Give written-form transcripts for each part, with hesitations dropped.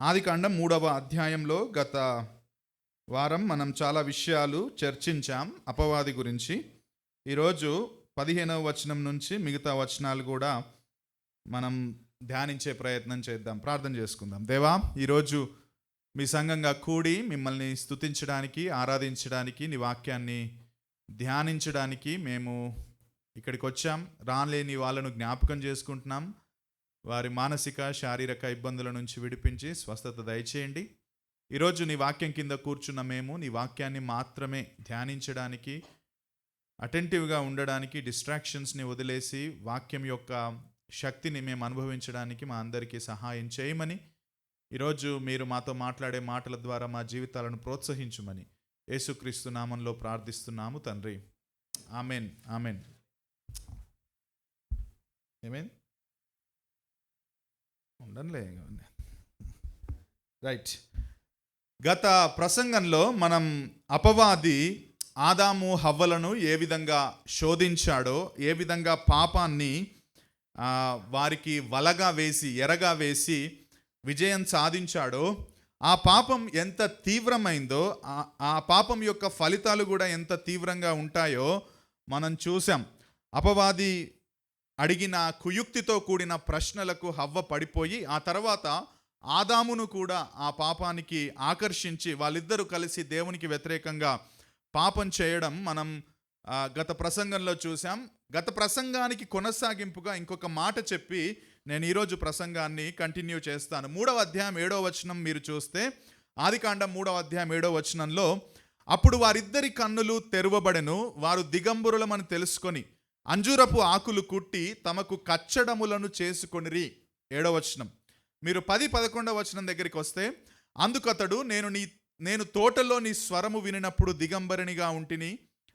ఆదికాండం 3వ అధ్యాయంలో గత వారం మనం చాలా విషయాలు చర్చించాం అపవాది గురించి. ఈరోజు 15వ వచనం నుంచి మిగతా వచనాలు కూడా మనం ధ్యానించే ప్రయత్నం చేద్దాం. ప్రార్థన చేసుకుందాం. దేవా, ఈరోజు మీ సంఘంగా కూడి మిమ్మల్ని స్తుతించడానికి, ఆరాధించడానికి, నీ వాక్యాన్ని ధ్యానించడానికి మేము ఇక్కడికి వచ్చాం. రాలేని వాళ్ళను జ్ఞాపకం చేసుకుంటున్నాం. వారి మానసిక శారీరక ఇబ్బందుల నుంచి విడిపించి స్వస్థత దయచేయండి. ఈరోజు నీ వాక్యం కింద కూర్చున్న మేము నీ వాక్యాన్ని మాత్రమే ధ్యానించడానికి, అటెంటివ్గా ఉండడానికి, డిస్ట్రాక్షన్స్ని వదిలేసి వాక్యం యొక్క శక్తిని మేము అనుభవించడానికి మా అందరికీ సహాయం చేయమని, ఈరోజు మీరు మాతో మాట్లాడే మాటల ద్వారా మా జీవితాలను ప్రోత్సహించుమని యేసుక్రీస్తు నామంలో ప్రార్థిస్తున్నాము తండ్రి. ఆమెన్. ఆమెన్. ఆమెన్. ఉండనులే. రైట్. గత ప్రసంగంలో మనం అపవాది ఆదాము హవ్వలను ఏ విధంగా శోధించాడో, ఏ విధంగా పాపాన్ని వారికి వలగా వేసి, ఎరగా వేసి విజయం సాధించాడో, ఆ పాపం ఎంత తీవ్రమైందో, ఆ పాపం యొక్క ఫలితాలు కూడా ఎంత తీవ్రంగా ఉంటాయో మనం చూసాం. అపవాది అడిగిన కుయుక్తితో కూడిన ప్రశ్నలకు హవ్వ పడిపోయి, ఆ తర్వాత ఆదామును కూడా ఆ పాపానికి ఆకర్షించి వాళ్ళిద్దరూ కలిసి దేవునికి వ్యతిరేకంగా పాపం చేయడం మనం గత ప్రసంగంలో చూసాం. గత ప్రసంగానికి కొనసాగింపుగా ఇంకొక మాట చెప్పి నేను ఈరోజు ప్రసంగాన్ని కంటిన్యూ చేస్తాను. 3వ అధ్యాయం 7వ వచనం మీరు చూస్తే, ఆదికాండం 3వ అధ్యాయం 7వ వచనంలో, అప్పుడు వారిద్దరి కన్నులు తెరవబడెను, వారు దిగంబరులమని తెలుసుకొని అంజూరపు ఆకులు కుట్టి తమకు కచ్చడములను చేసుకొనిరి. 7వ వచనం. మీరు 10-11వ వచనం దగ్గరికి వస్తే, అందుకతడు నేను తోటలో నీ స్వరము వినినప్పుడు దిగంబరినిగా ఉంటిని,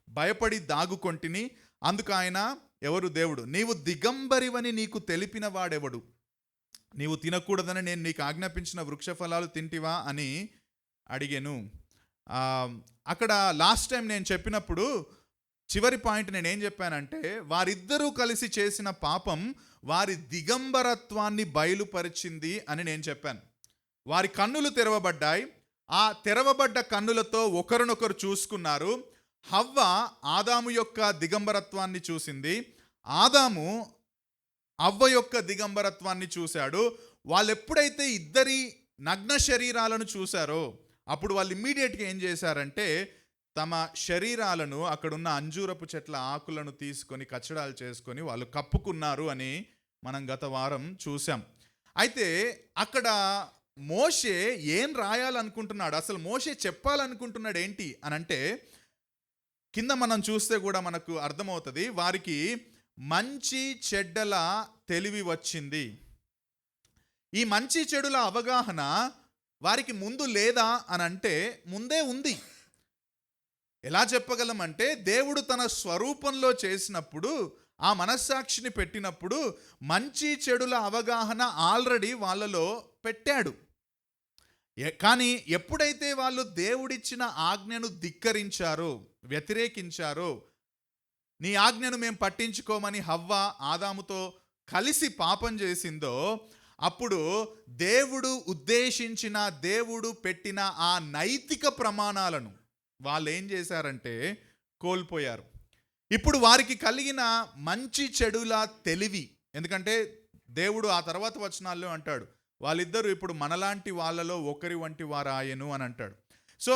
భయపడి దాగుకొంటిని. అందుకు ఆయన, ఎవరు? దేవుడు. నీవు దిగంబరివని నీకు తెలిపిన వాడెవడు? నీవు తినకూడదని నేను నీకు ఆజ్ఞాపించిన వృక్ష ఫలాలు తింటివా అని అడిగాను. అక్కడ లాస్ట్ టైం నేను చెప్పినప్పుడు చివరి పాయింట్ నేనేం చెప్పానంటే, వారిద్దరూ కలిసి చేసిన పాపం వారి దిగంబరత్వాన్ని బయలుపరిచింది అని నేను చెప్పాను. వారి కన్నులు తెరవబడ్డాయి. ఆ తెరవబడ్డ కన్నులతో ఒకరినొకరు చూసుకున్నారు. హవ్వ ఆదాము యొక్క దిగంబరత్వాన్ని చూసింది, ఆదాము అవ్వ యొక్క దిగంబరత్వాన్ని చూశాడు. వాళ్ళు ఎప్పుడైతే ఇద్దరి నగ్న శరీరాలను చూశారో, అప్పుడు వాళ్ళు ఇమ్మీడియట్గా ఏం చేశారంటే, తమ శరీరాలను అక్కడున్న అంజూరపు చెట్ల ఆకులను తీసుకొని కచ్చడాలు చేసుకొని వాళ్ళు కప్పుకున్నారు అని మనం గత వారం చూసాం. అయితే అక్కడ మోషే ఏం రాయాలనుకుంటున్నాడు, అసలు మోషే చెప్పాలనుకుంటున్నాడు ఏంటి అని అంటే, కింద మనం చూస్తే కూడా మనకు అర్థమవుతుంది. వారికి మంచి చెడ్డల తెలివి వచ్చింది. ఈ మంచి చెడుల అవగాహన వారికి ముందు లేదా అని అంటే, ముందే ఉంది. ఎలా చెప్పగలమంటే, దేవుడు తన స్వరూపంలో చేసినప్పుడు, ఆ మనస్సాక్షిని పెట్టినప్పుడు మంచి చెడుల అవగాహన ఆల్రెడీ వాళ్ళలో పెట్టాడు. కానీ ఎప్పుడైతే వాళ్ళు దేవుడిచ్చిన ఆజ్ఞను ధిక్కరించారో, వ్యతిరేకించారో, నీ ఆజ్ఞను మేము పట్టించుకోమని హవ్వ ఆదాముతో కలిసి పాపం చేసిందో, అప్పుడు దేవుడు ఉద్దేశించిన, దేవుడు పెట్టిన ఆ నైతిక ప్రమాణాలను వాళ్ళు ఏం చేశారంటే కోల్పోయారు. ఇప్పుడు వారికి కలిగిన మంచి చెడుల తెలివి, ఎందుకంటే దేవుడు ఆ తర్వాత వచనాల్లో అంటాడు, వాళ్ళిద్దరూ ఇప్పుడు మనలాంటి వాళ్ళలో ఒకరి వంటి వారాయను అని అంటాడు. సో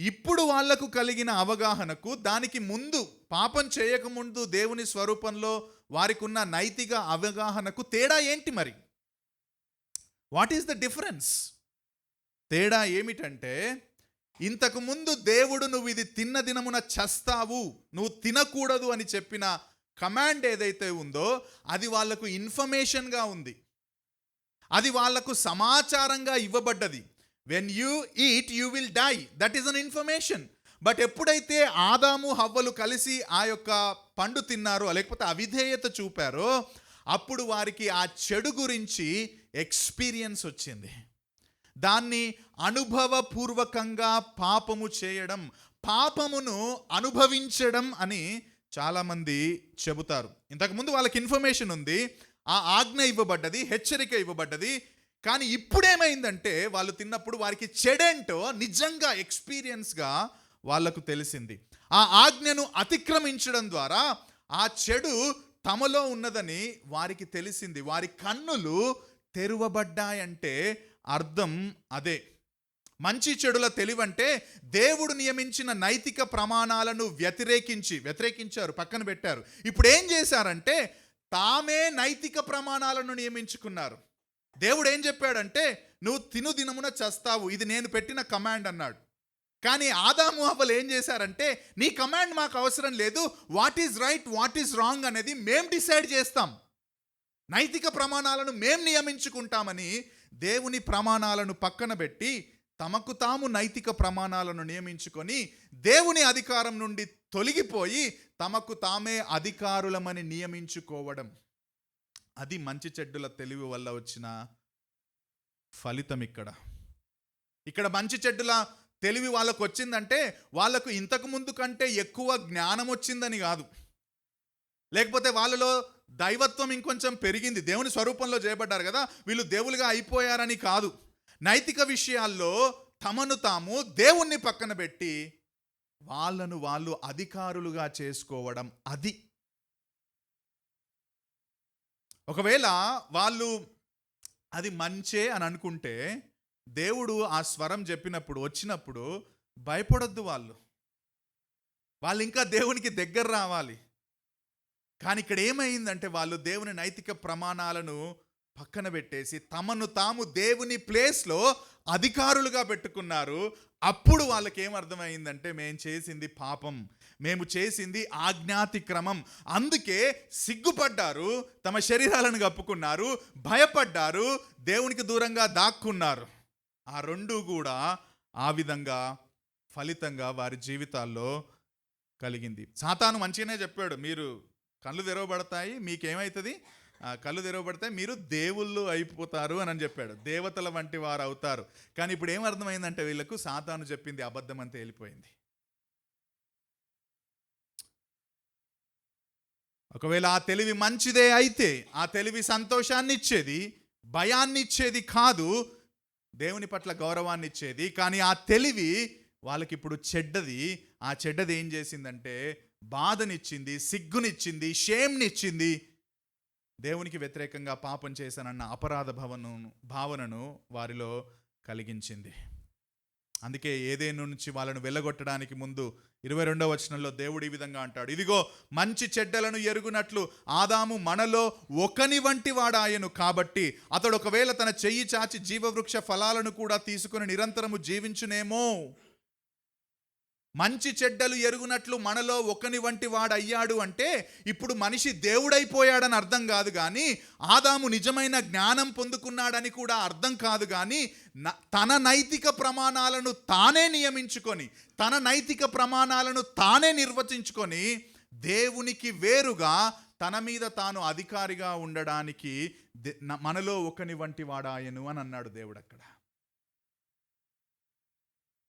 ఇప్పుడు వాళ్లకు కలిగిన అవగాహనకు, దానికి ముందు పాపం చేయకముందు దేవుని స్వరూపంలో వారికి ఉన్న నైతిక అవగాహనకు తేడా ఏంటి మరి? What is the difference? తేడా ఏమిటంటే, ఇంతకుముందు దేవుడు నువ్వు ఇది తిన్న దినమున చస్తావు, నువ్వు తినకూడదు అని చెప్పిన కమాండ్ ఏదైతే ఉందో, అది వాళ్లకు ఇన్ఫర్మేషన్గా ఉంది, అది వాళ్లకు సమాచారంగా ఇవ్వబడ్డది. When you eat you will die, that is an information. But ఎప్పుడైతే ఆదాము హవ్వలు కలిసి ఆ యొక్క పండు తిన్నారో, లేకపోతే అవిధేయత చూపారో, అప్పుడు వారికి ఆ చెడు గురించి ఎక్స్పీరియన్స్ వచ్చింది. దాన్ని అనుభవపూర్వకంగా పాపము చేయడం, పాపమును అనుభవించడం అని చాలామంది చెబుతారు. ఇంతకుముందు వాళ్ళకి ఇన్ఫర్మేషన్ ఉంది, ఆ ఆజ్ఞ ఇవ్వబడ్డది, హెచ్చరిక ఇవ్వబడ్డది, కానీ ఇప్పుడేమైందంటే వాళ్ళు తిన్నప్పుడు వారికి చెడేంటో నిజంగా ఎక్స్పీరియన్స్గా వాళ్ళకు తెలిసింది. ఆ ఆజ్ఞను అతిక్రమించడం ద్వారా ఆ చెడు తమలో ఉన్నదని వారికి తెలిసింది. వారి కన్నులు తెరువబడ్డాయంటే అర్థం అదే. మంచి చెడుల తెలివంటే దేవుడు నియమించిన నైతిక ప్రమాణాలను వ్యతిరేకించారు, పక్కన పెట్టారు. ఇప్పుడు ఏం చేశారంటే తామే నైతిక ప్రమాణాలను నియమించుకున్నారు. దేవుడు ఏం చెప్పాడంటే నువ్వు తిను దినమున చస్తావు, ఇది నేను పెట్టిన కమాండ్ అన్నాడు. కానీ ఆదాము హవ్వలు ఏం చేశారంటే నీ కమాండ్ మాకు అవసరం లేదు, what is right what is wrong అనేది మేం డిసైడ్ చేస్తాం, నైతిక ప్రమాణాలను మేం నియమించుకుంటామని దేవుని ప్రమాణాలను పక్కన పెట్టి తమకు తాము నైతిక ప్రమాణాలను నియమించుకొని దేవుని అధికారం నుండి తొలగిపోయి తమకు తామే అధికారులమని నియమించుకోవడం. అది మంచి చెడ్డుల తెలివి వల్ల వచ్చిన ఫలితం. ఇక్కడ మంచి చెడ్డుల తెలివి వాళ్ళకు వచ్చిందంటే వాళ్ళకు ఇంతకు ముందు కంటే ఎక్కువ జ్ఞానం వచ్చిందని కాదు, లేకపోతే వాళ్ళలో దైవత్వం ఇంకొంచెం పెరిగింది, దేవుని స్వరూపంలో చేయబడ్డారు కదా వీళ్ళు దేవులుగా అయిపోయారని కాదు. నైతిక విషయాల్లో తమను తాము దేవుణ్ణి పక్కన పెట్టి వాళ్ళను వాళ్ళు అధికారులుగా చేసుకోవడం. అది ఒకవేళ వాళ్ళు అది మంచే అని అనుకుంటే దేవుడు ఆ స్వరం చెప్పినప్పుడు వచ్చినప్పుడు భయపడొద్దు, వాళ్ళు ఇంకా దేవునికి దగ్గర రావాలి. కానీ ఇక్కడ ఏమైందంటే వాళ్ళు దేవుని నైతిక ప్రమాణాలను పక్కన పెట్టేసి తమను తాము దేవుని ప్లేస్లో అధికారులుగా పెట్టుకున్నారు. అప్పుడు వాళ్ళకి ఏమర్థమైందంటే మేము చేసింది పాపం, మేము చేసింది ఆజ్ఞాతిక్రమం. అందుకే సిగ్గుపడ్డారు, తమ శరీరాలను కప్పుకున్నారు, భయపడ్డారు, దేవునికి దూరంగా దాక్కున్నారు. ఆ రెండు కూడా ఆ విధంగా ఫలితంగా వారి జీవితాల్లో కలిగింది. సాతాను మంచిగానే చెప్పాడు, మీరు కళ్ళు తెరవబడతాయి, మీకేమవుతుంది, కళ్ళు తెరవబడతాయి, మీరు దేవుళ్ళు అయిపోతారు అని చెప్పాడు, దేవతల వంటి వారు అవుతారు. కానీ ఇప్పుడు ఏమర్థమైందంటే వీళ్ళకు సాతాను చెప్పింది అబద్ధం అంతా వెళ్ళిపోయింది. ఒకవేళ ఆ తెలివి మంచిదే అయితే ఆ తెలివి సంతోషాన్ని ఇచ్చేది, భయాన్ని ఇచ్చేది కాదు, దేవుని పట్ల గౌరవాన్ని ఇచ్చేది. కానీ ఆ తెలివి వాళ్ళకి ఇప్పుడు చెడ్డది. ఆ చెడ్డది ఏం చేసిందంటే బాధనిచ్చింది, సిగ్గునిచ్చింది, షేమ్నిచ్చింది, దేవునికి వ్యతిరేకంగా పాపం చేశానన్న అపరాధ భావనను వారిలో కలిగించింది. అందుకే ఏదేను నుంచి వాళ్ళను వెళ్ళగొట్టడానికి ముందు 22వ వచనంలో దేవుడు ఈ విధంగా అంటాడు, ఇదిగో మంచి చెడ్డలను ఎరుగునట్లు ఆదాము మనలో ఒకని వంటి వాడాయను, కాబట్టి అతడు ఒకవేళ తన చెయ్యి చాచి జీవవృక్ష ఫలాలను కూడా తీసుకుని నిరంతరము జీవించునేమో. మంచి చెడ్డలు ఎరుగునట్లు మనలో ఒకని వంటి వాడయ్యాడు అంటే ఇప్పుడు మనిషి దేవుడైపోయాడని అర్థం కాదు, కానీ ఆదాము నిజమైన జ్ఞానం పొందుకున్నాడని కూడా అర్థం కాదు. కానీ తన నైతిక ప్రమాణాలను తానే నియమించుకొని, తన నైతిక ప్రమాణాలను తానే నిర్వచించుకొని దేవునికి వేరుగా తన మీద తాను అధికారిగా ఉండడానికి మనలో ఒకని వంటి వాడాయను అని అన్నాడు దేవుడు. అక్కడ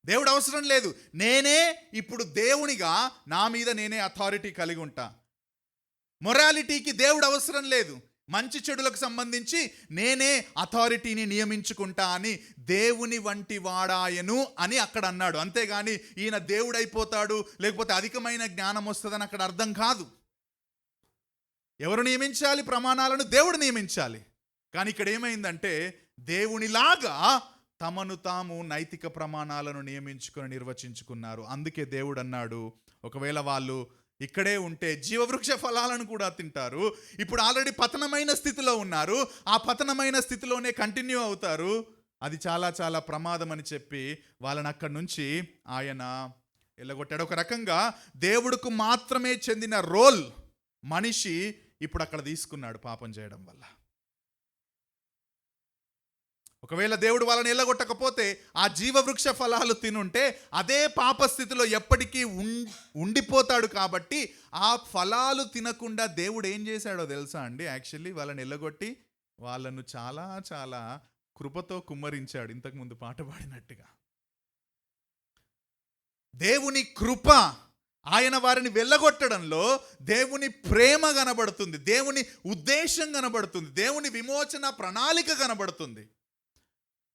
దేవుడు అవసరం లేదు, నేనే ఇప్పుడు దేవునిగా నా మీద నేనే అథారిటీ కలిగి ఉంటా. మొరాలిటీకి దేవుడు అవసరం లేదు, మంచి చెడులకు సంబంధించి నేనే అథారిటీని నియమించుకుంటా అని దేవుని వంటి వాడాయను అని అక్కడ అన్నాడు. అంతేగాని ఈయన దేవుడైపోతాడు లేకపోతే అధికమైన జ్ఞానం వస్తుందని అక్కడ అర్థం కాదు. ఎవరు నియమించాలి ప్రమాణాలను? దేవుడు నియమించాలి. కానీ ఇక్కడ ఏమైందంటే దేవునిలాగా తమను తాము నైతిక ప్రమాణాలను నియమించుకొని నిర్వచించుకున్నారు. అందుకే దేవుడు అన్నాడు, ఒకవేళ వాళ్ళు ఇక్కడే ఉంటే జీవవృక్ష ఫలాలను కూడా తింటారు. ఇప్పుడు ఆల్రెడీ పతనమైన స్థితిలో ఉన్నారు, ఆ పతనమైన స్థితిలోనే కంటిన్యూ అవుతారు, అది చాలా చాలా ప్రమాదం అని చెప్పి వాళ్ళని అక్కడి నుంచి ఆయన వెళ్ళగొట్టాడు. ఒక రకంగా దేవుడికి మాత్రమే చెందిన రోల్ మనిషి ఇప్పుడు అక్కడ తీసుకున్నాడు పాపం చేయడం వల్ల. ఒకవేళ దేవుడు వాళ్ళని వెళ్ళగొట్టకపోతే ఆ జీవవృక్ష ఫలాలు తినుంటే అదే పాప స్థితిలో ఎప్పటికీ ఉండిపోతాడు. కాబట్టి ఆ ఫలాలు తినకుండా దేవుడు ఏం చేశాడో తెలుసా అండి? యాక్చువల్లీ వాళ్ళని వెళ్ళగొట్టి వాళ్ళను చాలా చాలా కృపతో కుమ్మరించాడు. ఇంతకుముందు పాట పాడినట్టుగా దేవుని కృప ఆయన వారిని వెళ్ళగొట్టడంలో దేవుని ప్రేమ కనబడుతుంది, దేవుని ఉద్దేశం కనబడుతుంది, దేవుని విమోచన ప్రణాళిక కనబడుతుంది.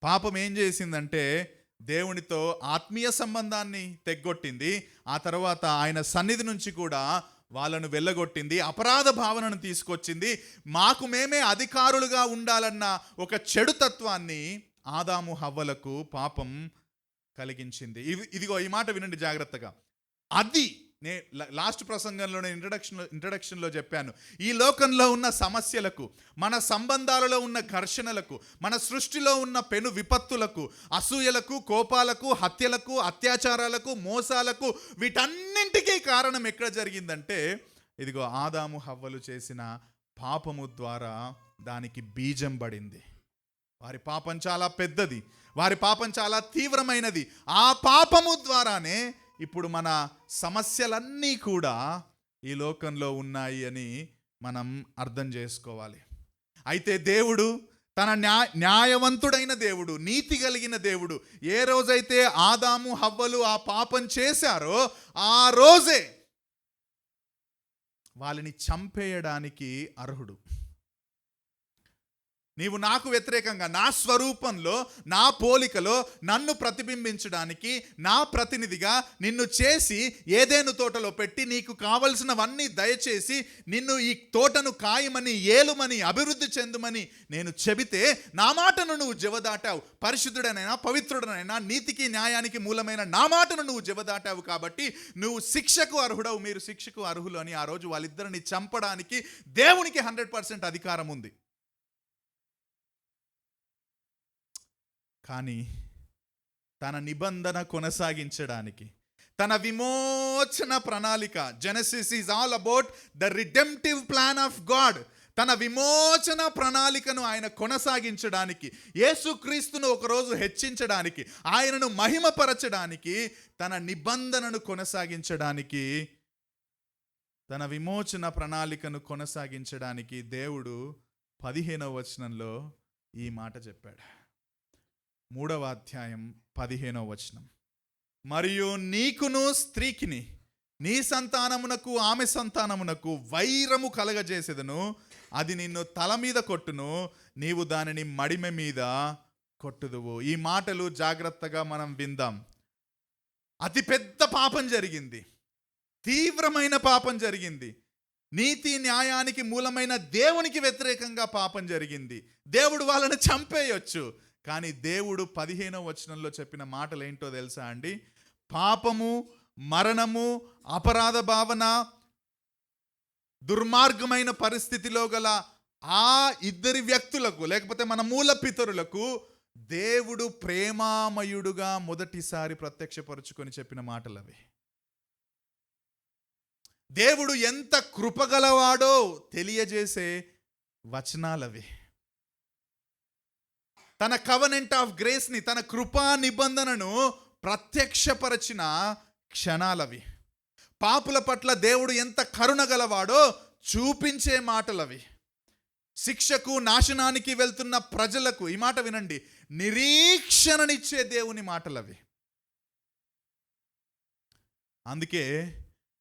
పాపం ఏం చేసిందంటే దేవునితో ఆత్మీయ సంబంధాన్ని తెగ్గొట్టింది. ఆ తర్వాత ఆయన సన్నిధి నుంచి కూడా వాళ్ళను వెళ్ళగొట్టింది, అపరాధ భావనను తీసుకొచ్చింది. మాకు మేమే అధికారులుగా ఉండాలన్న ఒక చెడు తత్వాన్ని ఆదాము హవ్వలకు పాపం కలిగించింది. ఇదిగో ఈ మాట వినండి జాగ్రత్తగా. అది లాస్ట్ ప్రసంగంలో నేను ఇంట్రడక్షన్లో చెప్పాను. ఈ లోకంలో ఉన్న సమస్యలకు, మన సంబంధాలలో ఉన్న ఘర్షణలకు, మన సృష్టిలో ఉన్న పెను విపత్తులకు, అసూయలకు, కోపాలకు, హత్యలకు, అత్యాచారాలకు, మోసాలకు, వీటన్నింటికీ కారణం ఎక్కడ జరిగిందంటే ఇదిగో ఆదాము హవ్వలు చేసిన పాపము ద్వారా దానికి బీజం పడింది. వారి పాపం చాలా పెద్దది, వారి పాపం చాలా తీవ్రమైనది. ఆ పాపము ద్వారానే ఇప్పుడు మన సమస్యలన్నీ కూడా ఈ లోకంలో ఉన్నాయి అని మనం అర్థం చేసుకోవాలి. అయితే దేవుడు తన న్యాయవంతుడైన దేవుడు, నీతి కలిగిన దేవుడు, ఏ రోజైతే ఆదాము హవ్వలు ఆ పాపం చేశారో ఆ రోజే వాళ్ళని చంపేయడానికి అర్హుడు. నీవు నాకు వ్యతిరేకంగా, నా స్వరూపంలో, నా పోలికలో నన్ను ప్రతిబింబించడానికి నా ప్రతినిధిగా నిన్ను చేసి ఏదెను తోటలో పెట్టి నీకు కావలసినవన్నీ దయచేసి నిన్ను ఈ తోటను కాయమని, ఏలుమని, అభివృద్ధి చెందుమని నేను చెబితే నా మాటను నువ్వు జవదాటావు. పరిశుద్ధుడనైనా, పవిత్రుడనైనా, నీతికి న్యాయానికి మూలమైన నా మాటను నువ్వు జవదాటావు. కాబట్టి నువ్వు శిక్షకు అర్హుడవు, మీరు శిక్షకు అర్హులు అని ఆ రోజు వాళ్ళిద్దరిని చంపడానికి దేవునికి 100% అధికారం ఉంది. కానీ తన నిబంధన కొనసాగించడానికి, తన విమోచన ప్రణాళిక, Genesis is all about the redemptive plan of God. తన విమోచన ప్రణాళికను ఆయన కొనసాగించడానికి, యేసుక్రీస్తును ఒకరోజు హెచ్చించడానికి, ఆయనను మహిమపరచడానికి, తన నిబంధనను కొనసాగించడానికి, తన విమోచన ప్రణాళికను కొనసాగించడానికి దేవుడు 15వ వచనంలో ఈ మాట చెప్పాడు. 3వ అధ్యాయం 15వ వచనం. మరియు నీకును స్త్రీకిని, నీ సంతానమునకు ఆమె సంతానమునకు వైరము కలగజేసేదను, అది నిన్ను తల మీద కొట్టును, నీవు దానిని మడిమె మీద కొట్టుదువు. ఈ మాటలు జాగ్రత్తగా మనం విందాం. అతి పెద్ద పాపం జరిగింది, తీవ్రమైన పాపం జరిగింది, నీతి న్యాయానికి మూలమైన దేవునికి వ్యతిరేకంగా పాపం జరిగింది. దేవుడు వాళ్ళని చంపేయొచ్చు, కానీ దేవుడు 15వ వచనంలో చెప్పిన మాటలు ఏంటో తెలుసా అండి? పాపము, మరణము, అపరాధ భావన, దుర్మార్గమైన పరిస్థితిలో గల ఆ ఇద్దరి వ్యక్తులకు, లేకపోతే మన మూల పితరులకు దేవుడు ప్రేమామయుడుగా మొదటిసారి ప్రత్యక్షపరుచుకొని చెప్పిన మాటలు అవి. దేవుడు ఎంత కృపగలవాడో తెలియజేసే వచనాలవి. తన కవనెంట్ ఆఫ్ గ్రేస్ని, తన కృపా నిబంధనను ప్రత్యక్షపరచిన క్షణాలవి. పాపుల పట్ల దేవుడు ఎంత కరుణ గలవాడో చూపించే మాటలవి. శిక్షకు, నాశనానికి వెళ్తున్న ప్రజలకు, ఈ మాట వినండి, నిరీక్షణనిచ్చే దేవుని మాటలవి. అందుకే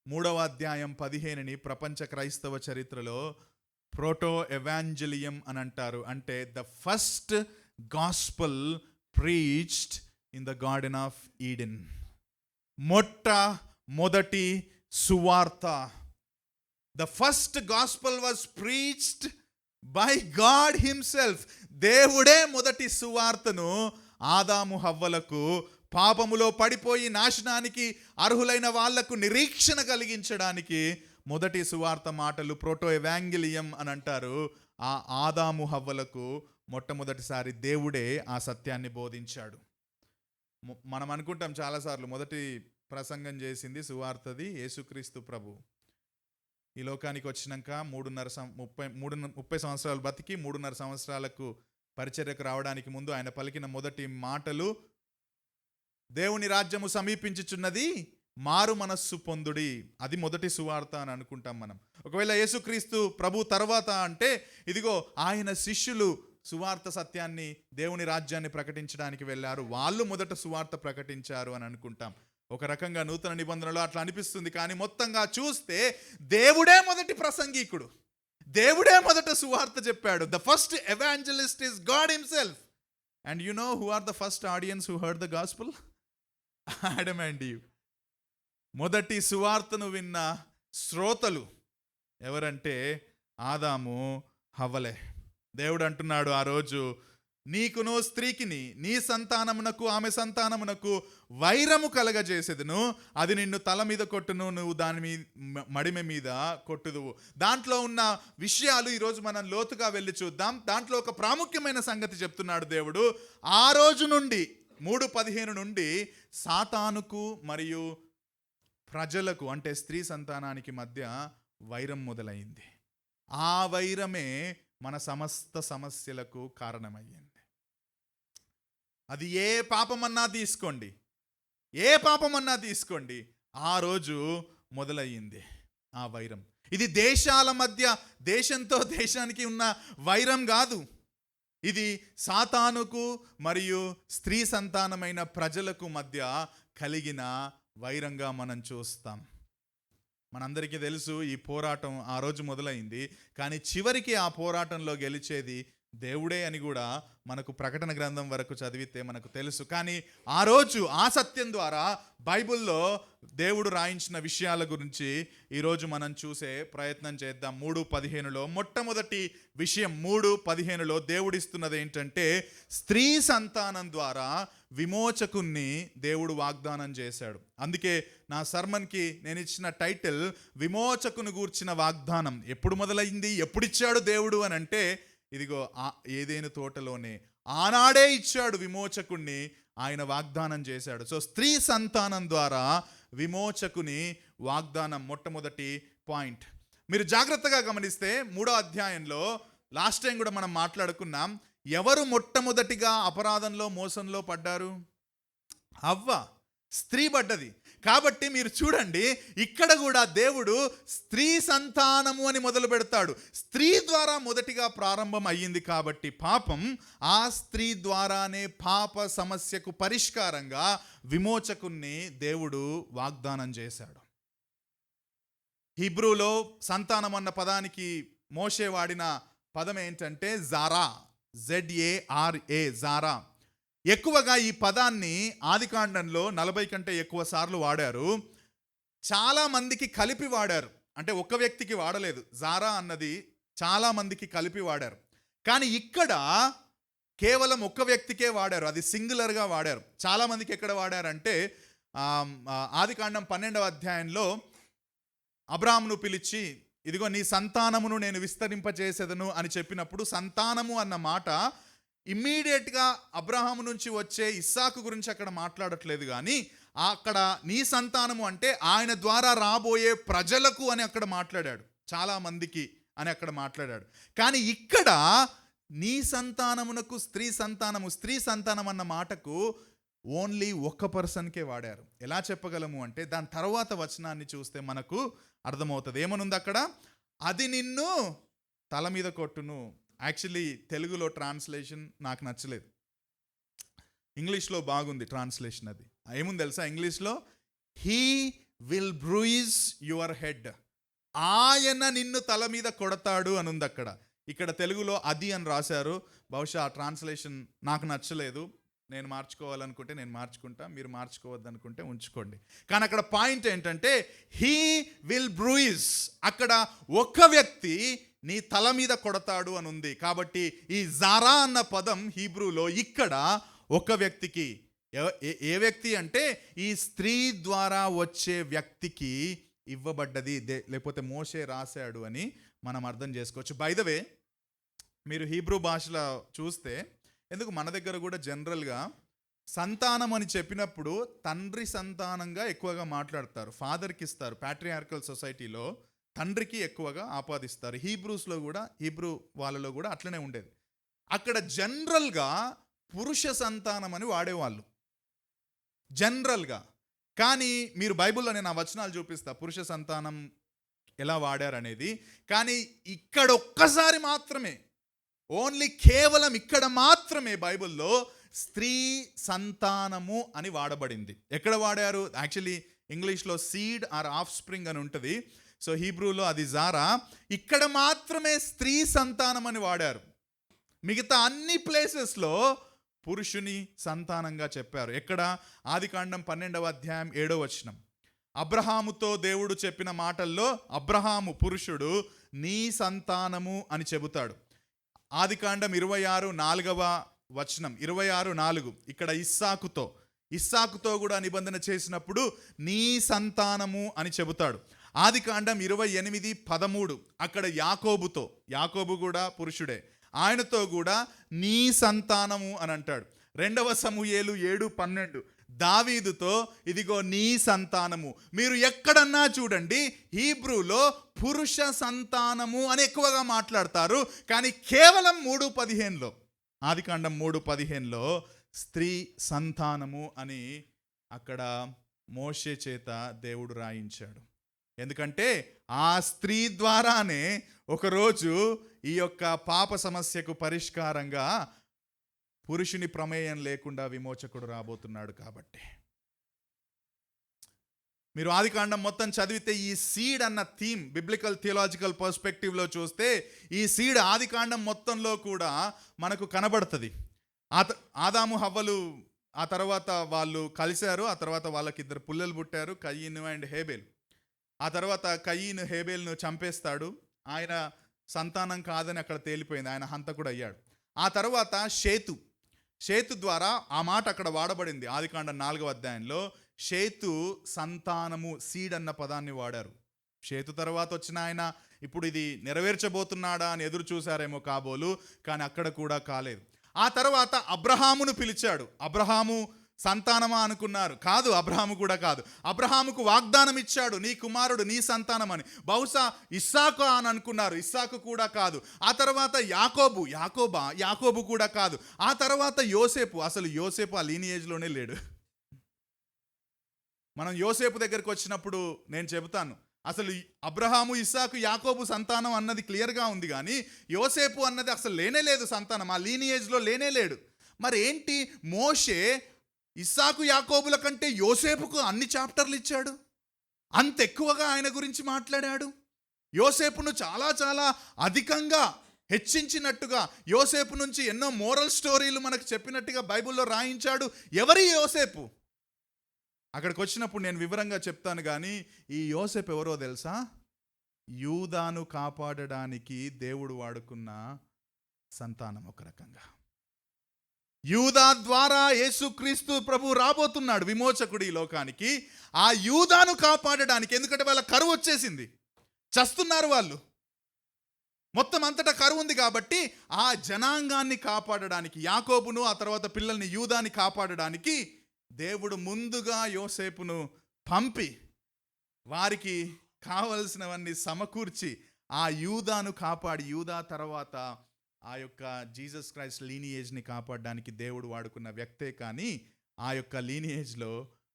3వ అధ్యాయం 15ని ప్రపంచ క్రైస్తవ చరిత్రలో ప్రోటో ఎవాంజలియం అని అంటారు. అంటే the first gospel preached in the garden of Eden. మొట్టమొదటి సువార్త. The first gospel was preached by God himself. దేవుడే మొదటి సువార్తను ఆదాము హవ్వలకు, పాపములో పడిపోయి నాశనానికి అర్హులైన వాళ్లకు నిరీక్షణ కలిగించడానికి మొదటి సువార్త మాటలు ప్రోటో ఎవాంగెలియం అని అంటారు. ఆ ఆదాము హవ్వలకు మొట్టమొదటిసారి దేవుడే ఆ సత్యాన్ని బోధించాడు. మనం అనుకుంటాం చాలాసార్లు మొదటి ప్రసంగం చేసింది సువార్తది యేసుక్రీస్తు ప్రభు. ఈ లోకానికి వచ్చినాక 30 సంవత్సరాలు బతికి 3.5 సంవత్సరాలకు పరిచర్యకు రావడానికి ముందు ఆయన పలికిన మొదటి మాటలు, దేవుని రాజ్యము సమీపించుచున్నది, మారు మనస్సు పొందుడి. అది మొదటి సువార్త అని అనుకుంటాం మనం. ఒకవేళ యేసుక్రీస్తు ప్రభు తర్వాత అంటే ఇదిగో ఆయన శిష్యులు సువార్త సత్యాన్ని, దేవుని రాజ్యాన్ని ప్రకటించడానికి వెళ్ళారు, వాళ్ళు మొదట సువార్త ప్రకటించారు అని అనుకుంటాం. ఒక రకంగా నూతన నిబంధనలో అట్లా అనిపిస్తుంది. కానీ మొత్తంగా చూస్తే దేవుడే మొదటి ప్రసంగికుడు, దేవుడే మొదట సువార్త చెప్పాడు. The first evangelist is God himself. And you know who are the first audience who heard the gospel? Adam and Eve. మొదటి సువార్తను విన్న శ్రోతలు ఎవరంటే ఆదాము హవ్వలే. దేవుడు అంటున్నాడు ఆ రోజు, నీకును స్త్రీకిని, నీ సంతానమునకు ఆమె సంతానమునకు వైరము కలగజేసేదను, అది నిన్ను తల మీద కొట్టును, నువ్వు దాని మడిమె మీద కొట్టుదువు. దాంట్లో ఉన్న విషయాలు ఈరోజు మనం లోతుగా వెళ్ళి చూద్దాం. దాంట్లో ఒక ప్రాముఖ్యమైన సంగతి చెప్తున్నాడు దేవుడు. ఆ రోజు నుండి 3:15 నుండి సాతానుకు మరియు ప్రజలకు, అంటే స్త్రీ సంతానానికి మధ్య వైరం మొదలైంది. ఆ వైరమే మన సమస్త సమస్యలకు కారణమయ్యింది. అది ఏ పాపమన్నా తీసుకోండి, ఏ పాపమన్నా తీసుకోండి, ఆ రోజు మొదలయ్యింది ఆ వైరం. ఇది దేశాల మధ్య, దేశంతో దేశానికి ఉన్న వైరం కాదు. ఇది సాతానుకు మరియు స్త్రీ సంతానమైన ప్రజలకు మధ్య కలిగిన వైరంగా మనం చూస్తాం. మనందరికీ తెలుసు ఈ పోరాటం ఆ రోజు మొదలైంది, కానీ చివరికి ఆ పోరాటంలో గెలిచేది దేవుడే అని కూడా మనకు ప్రకటన గ్రంథం వరకు చదివితే మనకు తెలుసు. కానీ ఆ రోజు ఆ సత్యం ద్వారా బైబిల్లో దేవుడు రాయించిన విషయాల గురించి ఈరోజు మనం చూసే ప్రయత్నం చేద్దాం. 3:15లో మొట్టమొదటి విషయం, 3:15లో దేవుడిస్తున్నది ఏంటంటే, స్త్రీ సంతానం ద్వారా విమోచకుణ్ణి దేవుడు వాగ్దానం చేశాడు. అందుకే నా సర్మన్కి నేను ఇచ్చిన టైటిల్ విమోచకుని గూర్చిన వాగ్దానం. ఎప్పుడు మొదలైంది, ఎప్పుడిచ్చాడు దేవుడు అని అంటే, ఇదిగో ఏదైనా తోటలోనే ఆనాడే ఇచ్చాడు విమోచకుణ్ణి, ఆయన వాగ్దానం చేశాడు. సో స్త్రీ సంతానం ద్వారా విమోచకుని వాగ్దానం మొట్టమొదటి పాయింట్. మీరు జాగ్రత్తగా గమనిస్తే 3వ అధ్యాయంలో లాస్ట్ టైం కూడా మనం మాట్లాడుకున్నాం, ఎవరు మొట్టమొదటిగా అపరాధంలో మోసంలో పడ్డారు? హవ్వ, స్త్రీ పడ్డది. కాబట్టి మీరు చూడండి, ఇక్కడ కూడా దేవుడు స్త్రీ సంతానము అని మొదలు పెడతాడు. స్త్రీ ద్వారా మొదటిగా ప్రారంభం అయ్యింది కాబట్టి పాపం, ఆ స్త్రీ ద్వారానే పాప సమస్యకు పరిష్కారంగా విమోచకుణ్ణి దేవుడు వాగ్దానం చేశాడు. హీబ్రూలో సంతానం అన్న పదానికి మోషే వాడిన పదం ఏంటంటే జారా, ZARA, జారా. ఎక్కువగా ఈ పదాన్ని ఆదికాండంలో 40 కంటే ఎక్కువ సార్లు వాడారు. చాలా మందికి కలిపి వాడారు, అంటే ఒక్క వ్యక్తికి వాడలేదు. జారా అన్నది చాలా మందికి కలిపి వాడారు. కానీ ఇక్కడ కేవలం ఒక్క వ్యక్తికే వాడారు, అది సింగులర్గా వాడారు. చాలా మందికి ఎక్కడ వాడారంటే ఆదికాండం 12వ అధ్యాయంలో అబ్రాహామును పిలిచి, ఇదిగో నీ సంతానమును నేను విస్తరింపజేసేదను అని చెప్పినప్పుడు సంతానము అన్న మాట ఇమ్మీడియట్గా అబ్రహాము నుంచి వచ్చే ఇస్సాకు గురించి అక్కడ మాట్లాడట్లేదు, కానీ అక్కడ నీ సంతానము అంటే ఆయన ద్వారా రాబోయే ప్రజలకు అని అక్కడ మాట్లాడాడు, చాలా మందికి అని అక్కడ మాట్లాడాడు. కానీ ఇక్కడ నీ సంతానమునకు స్త్రీ సంతానము, స్త్రీ సంతానం అన్న మాటకు ఓన్లీ ఒక్క పర్సన్కే వాడారు. ఎలా చెప్పగలము అంటే, దాని తర్వాత వచనాన్ని చూస్తే మనకు అర్థమవుతుంది. ఏమనుంది అక్కడ? అది నిన్ను తల మీద కొట్టును. యాక్చువల్లీ తెలుగులో ట్రాన్స్లేషన్ నాకు నచ్చలేదు, ఇంగ్లీష్లో బాగుంది ట్రాన్స్లేషన్. అది ఏముంది తెలుసా? ఇంగ్లీష్లో హీ విల్ బ్రూయిజ్ యువర్ హెడ్, ఆయన నిన్ను తల మీద కొడతాడు అని ఉంది అక్కడ. ఇక్కడ తెలుగులో అది అని రాశారు. బహుశా ఆ ట్రాన్స్లేషన్ నాకు నచ్చలేదు. నేను మార్చుకోవాలనుకుంటే నేను మార్చుకుంటా, మీరు మార్చుకోవద్దనుకుంటే ఉంచుకోండి. కానీ అక్కడ పాయింట్ ఏంటంటే హీ విల్ బ్రూయిజ్, అక్కడ ఒక్క వ్యక్తి నీ తల మీద కొడతాడు అని ఉంది. కాబట్టి ఈ జారా అన్న పదం హీబ్రూలో ఇక్కడ ఒక వ్యక్తికి, ఏ వ్యక్తి అంటే ఈ స్త్రీ ద్వారా వచ్చే వ్యక్తికి ఇవ్వబడ్డది, లేకపోతే మోషే రాశాడు అని మనం అర్థం చేసుకోవచ్చు. బై ద వే, మీరు హీబ్రూ భాషలో చూస్తే, ఎందుకు మన దగ్గర కూడా జనరల్గా సంతానం అని చెప్పినప్పుడు తండ్రి సంతానంగా ఎక్కువగా మాట్లాడతారు, ఫాదర్కి ఇస్తారు. ప్యాట్రియార్కల్ సొసైటీలో తండ్రికి ఎక్కువగా ఆపాదిస్తారు. హీబ్రూస్లో కూడా, హీబ్రూ వాళ్ళలో కూడా అట్లనే ఉండేది. అక్కడ జనరల్గా పురుష సంతానం అని వాడేవాళ్ళు జనరల్గా. కానీ మీరు బైబిల్లో నేను ఆ వచనాలు చూపిస్తా పురుష సంతానం ఎలా వాడారనేది. కానీ ఇక్కడ ఒక్కసారి మాత్రమే, ఓన్లీ కేవలం ఇక్కడ మాత్రమే బైబిల్లో స్త్రీ సంతానము అని వాడబడింది. ఎక్కడ వాడారు? యాక్చువల్లీ ఇంగ్లీష్లో సీడ్ ఆర్ ఆఫ్ స్ప్రింగ్ అని ఉంటుంది. సో హీబ్రూలో అది జారా. ఇక్కడ మాత్రమే స్త్రీ సంతానం అని వాడారు. మిగతా అన్ని ప్లేసెస్లో పురుషుని సంతానంగా చెప్పారు. ఎక్కడ? ఆదికాండం 12వ అధ్యాయం 7వ వచనం. అబ్రహాముతో దేవుడు చెప్పిన మాటల్లో అబ్రహాము పురుషుడు నీ సంతానము అని చెబుతాడు. ఆదికాండం 26:4వ వచనం, 26:4 ఇక్కడ ఇస్సాకుతో కూడా నిబంధన చేసినప్పుడు నీ సంతానము అని చెబుతాడు. ఆదికాండం 28:13 అక్కడ యాకోబు కూడా పురుషుడే, ఆయనతో కూడా నీ సంతానము అని అంటాడు. 2వ సమూయేలు 7:12 దావీదుతో ఇదిగో నీ సంతానము. మీరు ఎక్కడన్నా చూడండి హీబ్రూలో పురుష సంతానము అని ఎక్కువగా మాట్లాడతారు, కానీ కేవలం 3:15లో, ఆదికాండం 3:15లో స్త్రీ సంతానము అని అక్కడ మోషే చేత దేవుడు రాయించాడు. ఎందుకంటే ఆ స్త్రీ ద్వారానే ఒకరోజు ఈ యొక్క పాప సమస్యకు పరిష్కారంగా పురుషుని ప్రమేయం లేకుండా విమోచకుడు రాబోతున్నాడు. కాబట్టి మీరు ఆదికాండం మొత్తం చదివితే ఈ సీడ్ అన్న థీమ్ బిబ్లికల్ థియలాజికల్ పర్స్పెక్టివ్లో చూస్తే ఈ సీడ్ ఆదికాండం మొత్తంలో కూడా మనకు కనబడుతుంది. ఆదాము హవ్వలు ఆ తర్వాత వాళ్ళు కలిశారు, ఆ తర్వాత వాళ్ళకి 2 పిల్లలు పుట్టారు, కయీను అండ్ హేబేల్. ఆ తర్వాత కయీను హేబేల్ను చంపేస్తాడు, ఆయన సంతానం కాదని అక్కడ తేలిపోయింది, ఆయన హంతకుడు అయ్యాడు. ఆ తర్వాత షేతు ద్వారా ఆ మాట అక్కడ వాడబడింది. ఆదికాండం 4వ అధ్యాయంలో షేతు సంతానము, సీడ్ అన్న పదాన్ని వాడారు. షేతు తర్వాత వచ్చిన ఆయన ఇప్పుడు ఇది నెరవేర్చబోతున్నాడా అని ఎదురు చూశారేమో కాబోలు, కానీ అక్కడ కూడా కాలేదు. ఆ తర్వాత అబ్రహామును పిలిచాడు. అబ్రహాము సంతానమా అనుకున్నారు, కాదు, అబ్రహాము కూడా కాదు. అబ్రహాముకు వాగ్దానం ఇచ్చాడు, నీ కుమారుడు నీ సంతానం అని. బహుశా ఇస్సాకు అని అనుకున్నారు, ఇస్సాకు కూడా కాదు. ఆ తర్వాత యాకోబు కూడా కాదు. ఆ తర్వాత యోసేపు, అసలు యోసేపు ఆ లీనియేజ్లోనే లేడు. మనం యోసేపు దగ్గరికి వచ్చినప్పుడు నేను చెబుతాను, అసలు అబ్రహాము ఇస్సాకు యాకోబు సంతానం అన్నది క్లియర్గా ఉంది, కానీ యోసేపు అన్నది అసలు లేనేలేదు సంతానం, ఆ లీనియేజ్లో లేనేలేడు. మరి ఏంటి, మోషే ఇస్సాకు యాకోబుల కంటే యోసేపుకు అన్ని చాప్టర్లు ఇచ్చాడు, అంత ఎక్కువగా ఆయన గురించి మాట్లాడాడు. యోసేపును చాలా చాలా అధికంగా హెచ్చించినట్టుగా, యోసేపు నుంచి ఎన్నో మోరల్ స్టోరీలు మనకు చెప్పినట్టుగా బైబిల్లో రాయించాడు. ఎవరి యోసేపు? అక్కడికి వచ్చినప్పుడు నేను వివరంగా చెప్తాను, కానీ ఈ యోసేపు ఎవరో తెలుసా? యూదాను కాపాడడానికి దేవుడు వాడుకున్న సంతానం. ఒక రకంగా యూదా ద్వారా యేసుక్రీస్తు ప్రభు రాబోతున్నాడు, విమోచకుడు ఈ లోకానికి. ఆ యూదాను కాపాడడానికి, ఎందుకంటే వాళ్ళ కరువు వచ్చేసింది, చస్తున్నారు వాళ్ళు, మొత్తం అంతటా కరువు ఉంది కాబట్టి ఆ జనాంగాన్ని కాపాడడానికి, యాకోబును ఆ తర్వాత పిల్లల్ని యూదాని కాపాడడానికి దేవుడు ముందుగా యోసేపును పంపి వారికి కావలసినవన్నీ సమకూర్చి ఆ యూదాను కాపాడి, యూదా తర్వాత ఆ యొక్క జీసస్ క్రైస్ట్ లీనియేజ్ని కాపాడడానికి దేవుడు వాడుకున్న వ్యక్తే, కానీ ఆ యొక్క లీనియేజ్లో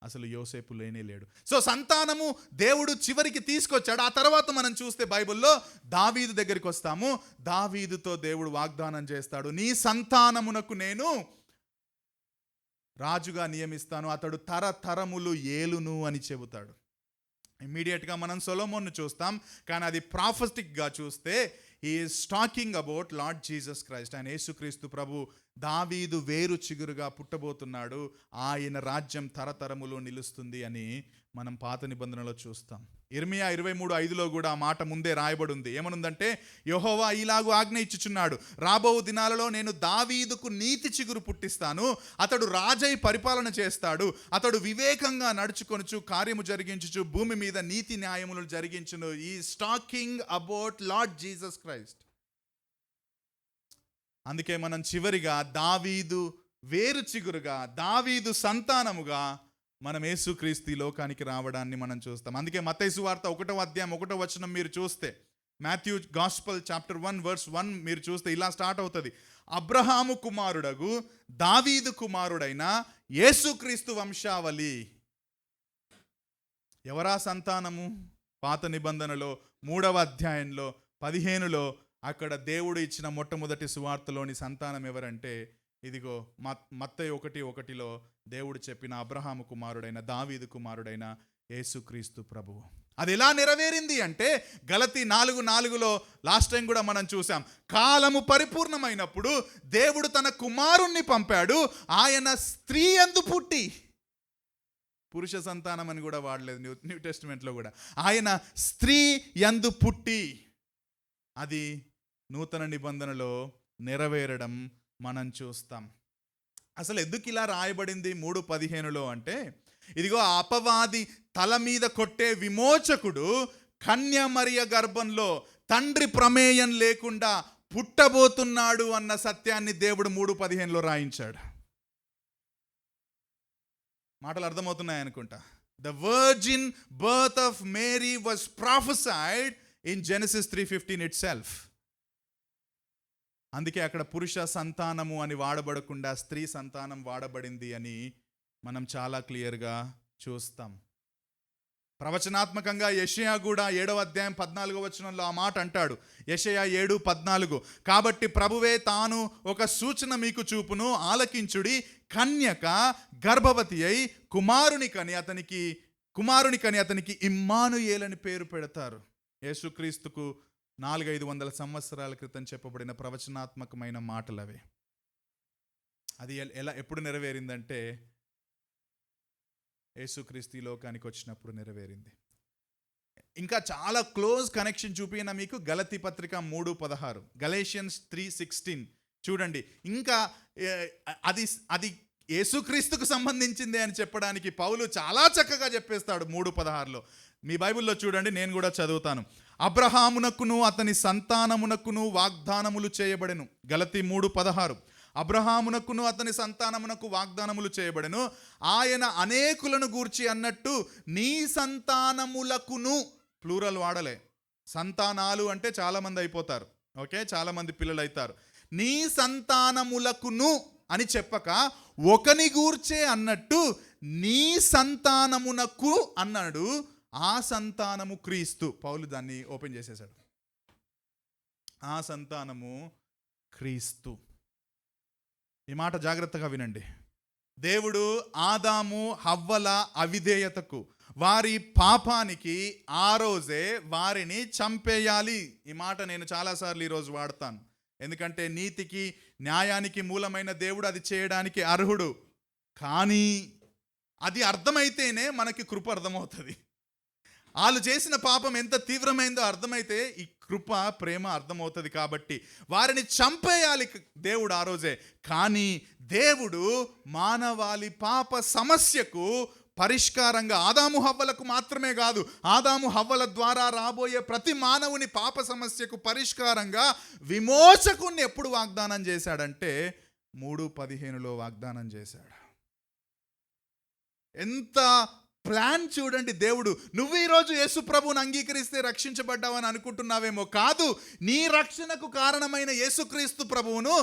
అసలు యోసేపు లేనేలేడు. సో సంతానము దేవుడు చివరికి తీసుకొచ్చాడు. ఆ తర్వాత మనం చూస్తే బైబిల్లో దావీదు దగ్గరికి వస్తాము. దావీదుతో దేవుడు వాగ్దానం చేస్తాడు, నీ సంతానమునకు నేను రాజుగా నియమిస్తాను, అతడు తరతరములు ఏలును అని చెబుతాడు. ఇమ్మీడియట్గా మనం సొలొమోన్ను చూస్తాం, కానీ అది ప్రాఫెటిక్గా చూస్తే he is talking about Lord Jesus Christ. ఆయన యేసుక్రీస్తు ప్రభు దావీదు వేరు చిగురుగా పుట్టబోతున్నాడు, ఆయన రాజ్యం తరతరములు నిలుస్తుంది అని మనం పాత నిబంధనలో చూస్తాం. ఇర్మియా 23:5లో కూడా ఆ మాట ముందే రాయబడి ఉంది. ఏమనుందంటే, యెహోవా ఇలాగు ఆజ్ఞ ఇచ్చుచున్నాడు, రాబో దినాలలో నేను దావీదుకు నీతి చిగురు పుట్టిస్తాను, అతడు రాజై పరిపాలన చేస్తాడు, అతడు వివేకంగా నడుచుకొనుచు కార్యము జరిగించుచు భూమి మీద నీతి న్యాయములు జరిగించును. Is talking about Lord Jesus Christ. అందుకే మనం చివరిగా దావీదు వేరు చిగురుగా, దావీదు సంతానముగా మనం యేసుక్రీస్తు ఈ లోకానికి రావడాన్ని మనం చూస్తాం. అందుకే మత్తయి సువార్త 1వ అధ్యాయం 1వ వచనం మీరు చూస్తే, మాథ్యూ గాస్పల్ చాప్టర్ 1 verse 1 మీరు చూస్తే ఇలా స్టార్ట్ అవుతుంది, అబ్రహాము కుమారుడగు దావీదు కుమారుడైన యేసుక్రీస్తు వంశావళి. ఎవరా సంతానము? పాత నిబంధనలో 3వ అధ్యాయంలో 15లో అక్కడ దేవుడు ఇచ్చిన మొట్టమొదటి సువార్తలోని సంతానం ఎవరంటే, ఇదిగో మత్తయి 1:1లో దేవుడు చెప్పిన అబ్రహాము కుమారుడైన దావీదు కుమారుడైన యేసుక్రీస్తు ప్రభువు. అది ఎలా నెరవేరింది అంటే గలతీ 4:4 లాస్ట్ టైం కూడా మనం చూసాం. కాలము పరిపూర్ణమైనప్పుడు దేవుడు తన కుమారుణ్ణి పంపాడు, ఆయన స్త్రీ యందు పుట్టి. పురుష సంతానం అని కూడా వాడలేదు న్యూ టెస్టిమెంట్లో కూడా. ఆయన స్త్రీ యందు పుట్టి అది నూతన నిబంధనలో నెరవేరడం మనం చూస్తాం. అసలు ఎందుకు ఇలా రాయబడింది 3:15 అంటే, ఇదిగో అపవాది తల మీద కొట్టే విమోచకుడు కన్య మరియ గర్భంలో తండ్రి ప్రమేయం లేకుండా పుట్టబోతున్నాడు అన్న సత్యాన్ని దేవుడు 3:15 రాయించాడు. మాటలు అర్థమవుతున్నాయి అనుకుంటా. The virgin birth of Mary was prophesied in Genesis 3:15 itself. అందుకే అక్కడ పురుష సంతానము అని వాడబడకుండా స్త్రీ సంతానం వాడబడింది అని మనం చాలా క్లియర్గా చూస్తాం. ప్రవచనాత్మకంగా యెషయా కూడా 7వ అధ్యాయం 14వ వచనంలో ఆ మాట అంటాడు. యెషయా 7:14, కాబట్టి ప్రభువే తాను ఒక సూచన మీకు చూపును, ఆలకించుడి, కన్యక గర్భవతి అయి కుమారుని కని అతనికి ఇమ్మానుయేలని పేరు పెడతారు. యేసుక్రీస్తుకు 400-500 సంవత్సరాల క్రితం చెప్పబడిన ప్రవచనాత్మకమైన మాటలు అవే. అది ఎప్పుడు నెరవేరిందంటే యేసుక్రీస్తు ఈ లోకానికి వచ్చినప్పుడు నెరవేరింది. ఇంకా చాలా క్లోజ్ కనెక్షన్ చూపిన మీకు గలతీ పత్రిక 3:16, గలేషియన్స్ 3:16 చూడండి. ఇంకా అది యేసుక్రీస్తుకు సంబంధించిందే అని చెప్పడానికి పౌలు చాలా చక్కగా చెప్పేస్తాడు 3:16లో. మీ బైబిల్లో చూడండి, నేను కూడా చదువుతాను. అబ్రహామునకును అతని సంతానమునకును వాగ్దానములు చేయబడెను. గలతీ 3:16, అబ్రహామునకును అతని సంతానమునకు వాగ్దానములు చేయబడెను, ఆయన అనేకులను గూర్చి అన్నట్టు నీ సంతానములకును, ప్లూరల్ వాడలే, సంతానాలు అంటే చాలామంది అయిపోతారు, ఓకే, చాలామంది పిల్లలు అవుతారు. నీ సంతానములకును అని చెప్పక ఒకని గూర్చే అన్నట్టు నీ సంతానమునకు అన్నాడు. ఆ సంతానము క్రీస్తు. పౌలు దాన్ని ఓపెన్ చేసేసాడు. ఆ సంతానము క్రీస్తు. ఈ మాట జాగ్రత్తగా వినండి. దేవుడు ఆదాము హవ్వల అవిధేయతకు, వారి పాపానికి ఆ రోజే వారిని చంపేయాలి. ఈ మాట నేను చాలాసార్లు ఈరోజు వాడతాను. ఎందుకంటే నీతికి న్యాయానికి మూలమైన దేవుడు అది చేయడానికి అర్హుడు. కానీ అది అర్థమైతేనే మనకి కృప అర్థమవుతుంది. వాళ్ళు చేసిన పాపం ఎంత తీవ్రమైందో అర్థమైతే ఈ కృప ప్రేమ అర్థమవుతుంది. కాబట్టి వారిని చంపేయాలి దేవుడు ఆ రోజే. కానీ దేవుడు మానవాళి పాప సమస్యకు పరిష్కారంగా, ఆదాము హవ్వలకు మాత్రమే కాదు, ఆదాము హవ్వల ద్వారా రాబోయే ప్రతి మానవుని పాప సమస్యకు పరిష్కారంగా విమోచకుణ్ణి ఎప్పుడు వాగ్దానం చేశాడంటే 3:15లో వాగ్దానం చేశాడు. ఎంత ప్లాన్ చూడండి దేవుడు. నువ్వు ఈరోజు యేసు ప్రభువుని అంగీకరిస్తే రక్షించబడ్డావని అనుకుంటున్నావేమో, కాదు. నీ రక్షణకు కారణమైన యేసుక్రీస్తు ప్రభువును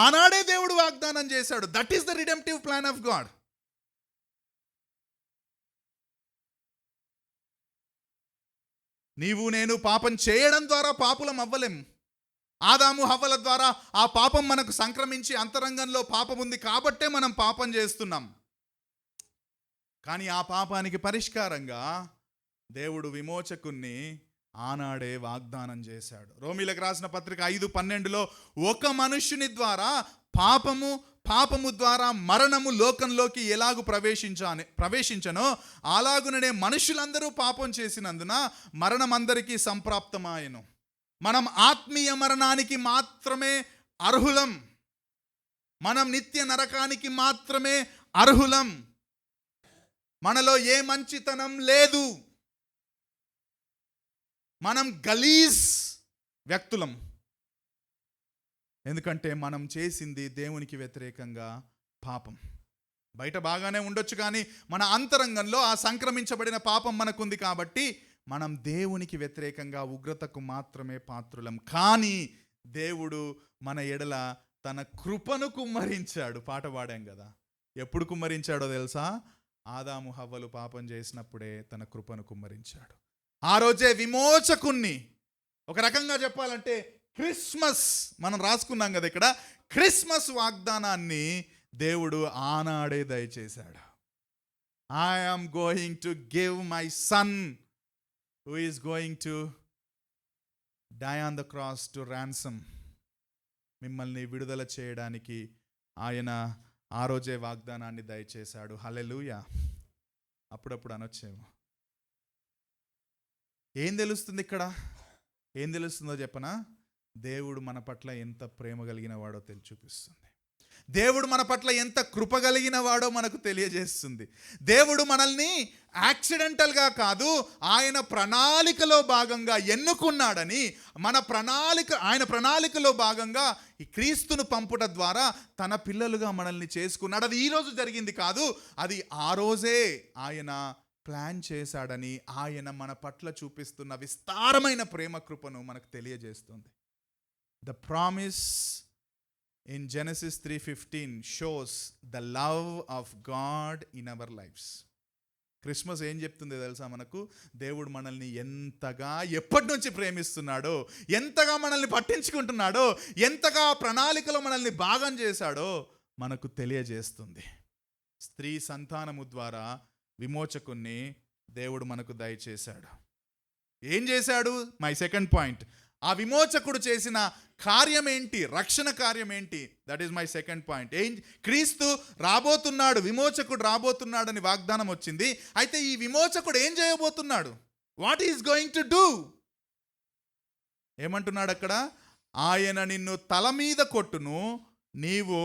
ఆనాడే దేవుడు వాగ్దానం చేశాడు. That is the redemptive plan of God. నీవు నేను పాపం చేయడం ద్వారా పాపులం అవ్వలేం. ఆదాము హవ్వల ద్వారా ఆ పాపం మనకు సంక్రమించి అంతరంగంలో పాపం ఉంది కాబట్టే మనం పాపం చేస్తున్నాం. కానీ ఆ పాపానికి పరిష్కారంగా దేవుడు విమోచకుణ్ణి ఆనాడే వాగ్దానం చేశాడు. రోమీలకు రాసిన పత్రిక 5:12లో ఒక మనుష్యుని ద్వారా పాపము ద్వారా మరణము లోకంలోకి ఎలాగు ప్రవేశించనో అలాగుననే మనుషులందరూ పాపం చేసినందున మరణం అందరికీ సంప్రాప్తమాయెను. మనం ఆత్మీయ మరణానికి మాత్రమే అర్హులం. మనం నిత్య నరకానికి మాత్రమే అర్హులం. మనలో ఏ మంచితనం లేదు. మనం గలీజ్ వ్యక్తులం. ఎందుకంటే మనం చేసింది దేవునికి వ్యతిరేకంగా పాపం. బయట బాగానే ఉండొచ్చు, కానీ మన అంతరంగంలో ఆ సంక్రమించబడిన పాపం మనకుంది. కాబట్టి మనం దేవునికి వ్యతిరేకంగా ఉగ్రతకు మాత్రమే పాత్రులం. కానీ దేవుడు మన ఎడల తన కృపను కుమ్మరించాడు. పాట పాడాం కదా, ఎప్పుడు కుమ్మరించాడో తెలుసా? ఆదాము హవ్వలు పాపం చేసినప్పుడే తన కృపను కుమ్మరించాడు. ఆ రోజే విమోచకుణ్ణి, ఒక రకంగా చెప్పాలంటే క్రిస్మస్, మనం రాసుకున్నాం కదా ఇక్కడ, క్రిస్మస్ వాగ్దానాన్ని దేవుడు ఆనాడే దయచేశాడు. I am going to give my son who is going to die on the cross to ransom. మిమ్మల్ని విడుదల చేయడానికి ఆయన ఆ రోజే వాగ్దానాన్ని దయచేశాడు. హల్లెలూయా. అప్పుడప్పుడు అనొచ్చేమో, ఏం తెలుస్తుంది ఇక్కడ? ఏం తెలుస్తుందో చెప్పనా? దేవుడు మన పట్ల ఎంత ప్రేమ కలిగిన వాడో చూపిస్తుంది. దేవుడు మన పట్ల ఎంత కృప కలిగిన వాడో మనకు తెలియజేస్తుంది. దేవుడు మనల్ని యాక్సిడెంటల్గా కాదు, ఆయన ప్రణాళికలో భాగంగా ఎన్నుకున్నాడని, ఆయన ప్రణాళికలో భాగంగా ఈ క్రీస్తును పంపుట ద్వారా తన పిల్లలుగా మనల్ని చేసుకున్నాడు. అది ఈరోజు జరిగింది కాదు, అది ఆ రోజే ఆయన ప్లాన్ చేశాడని ఆయన మన పట్ల చూపిస్తున్న విస్తారమైన ప్రేమ కృపను మనకు తెలియజేస్తుంది. The promise in Genesis 3:15 shows the love of God in our lives. Christmas ఏం చెప్తుంది తెలుసా మనకు? దేవుడు మనల్ని ఎంతగా ఎప్పటి నుంచి ప్రేమిస్తున్నాడో, ఎంతగా మనల్ని పట్టించుకుంటున్నాడో, ఎంతగా ప్రణాళికలో మనల్ని భాగం చేశాడో మనకు తెలియజేస్తుంది. స్త్రీ సంతానము ద్వారా విమోచకుణ్ణి దేవుడు మనకు దయచేశాడు. ఏం చేశాడు? My second point. ఆ విమోచకుడు చేసిన కార్యం ఏంటి? రక్షణ కార్యం ఏంటి? That is my second point. క్రీస్తు రాబోతున్నాడు, విమోచకుడు రాబోతున్నాడని వాగ్దానం వచ్చింది. అయితే ఈ విమోచకుడు ఏం చేయబోతున్నాడు? What is going to do? ఏమంటున్నాడు అక్కడ? ఆయన నిన్ను తల మీద కొట్టును, నీవు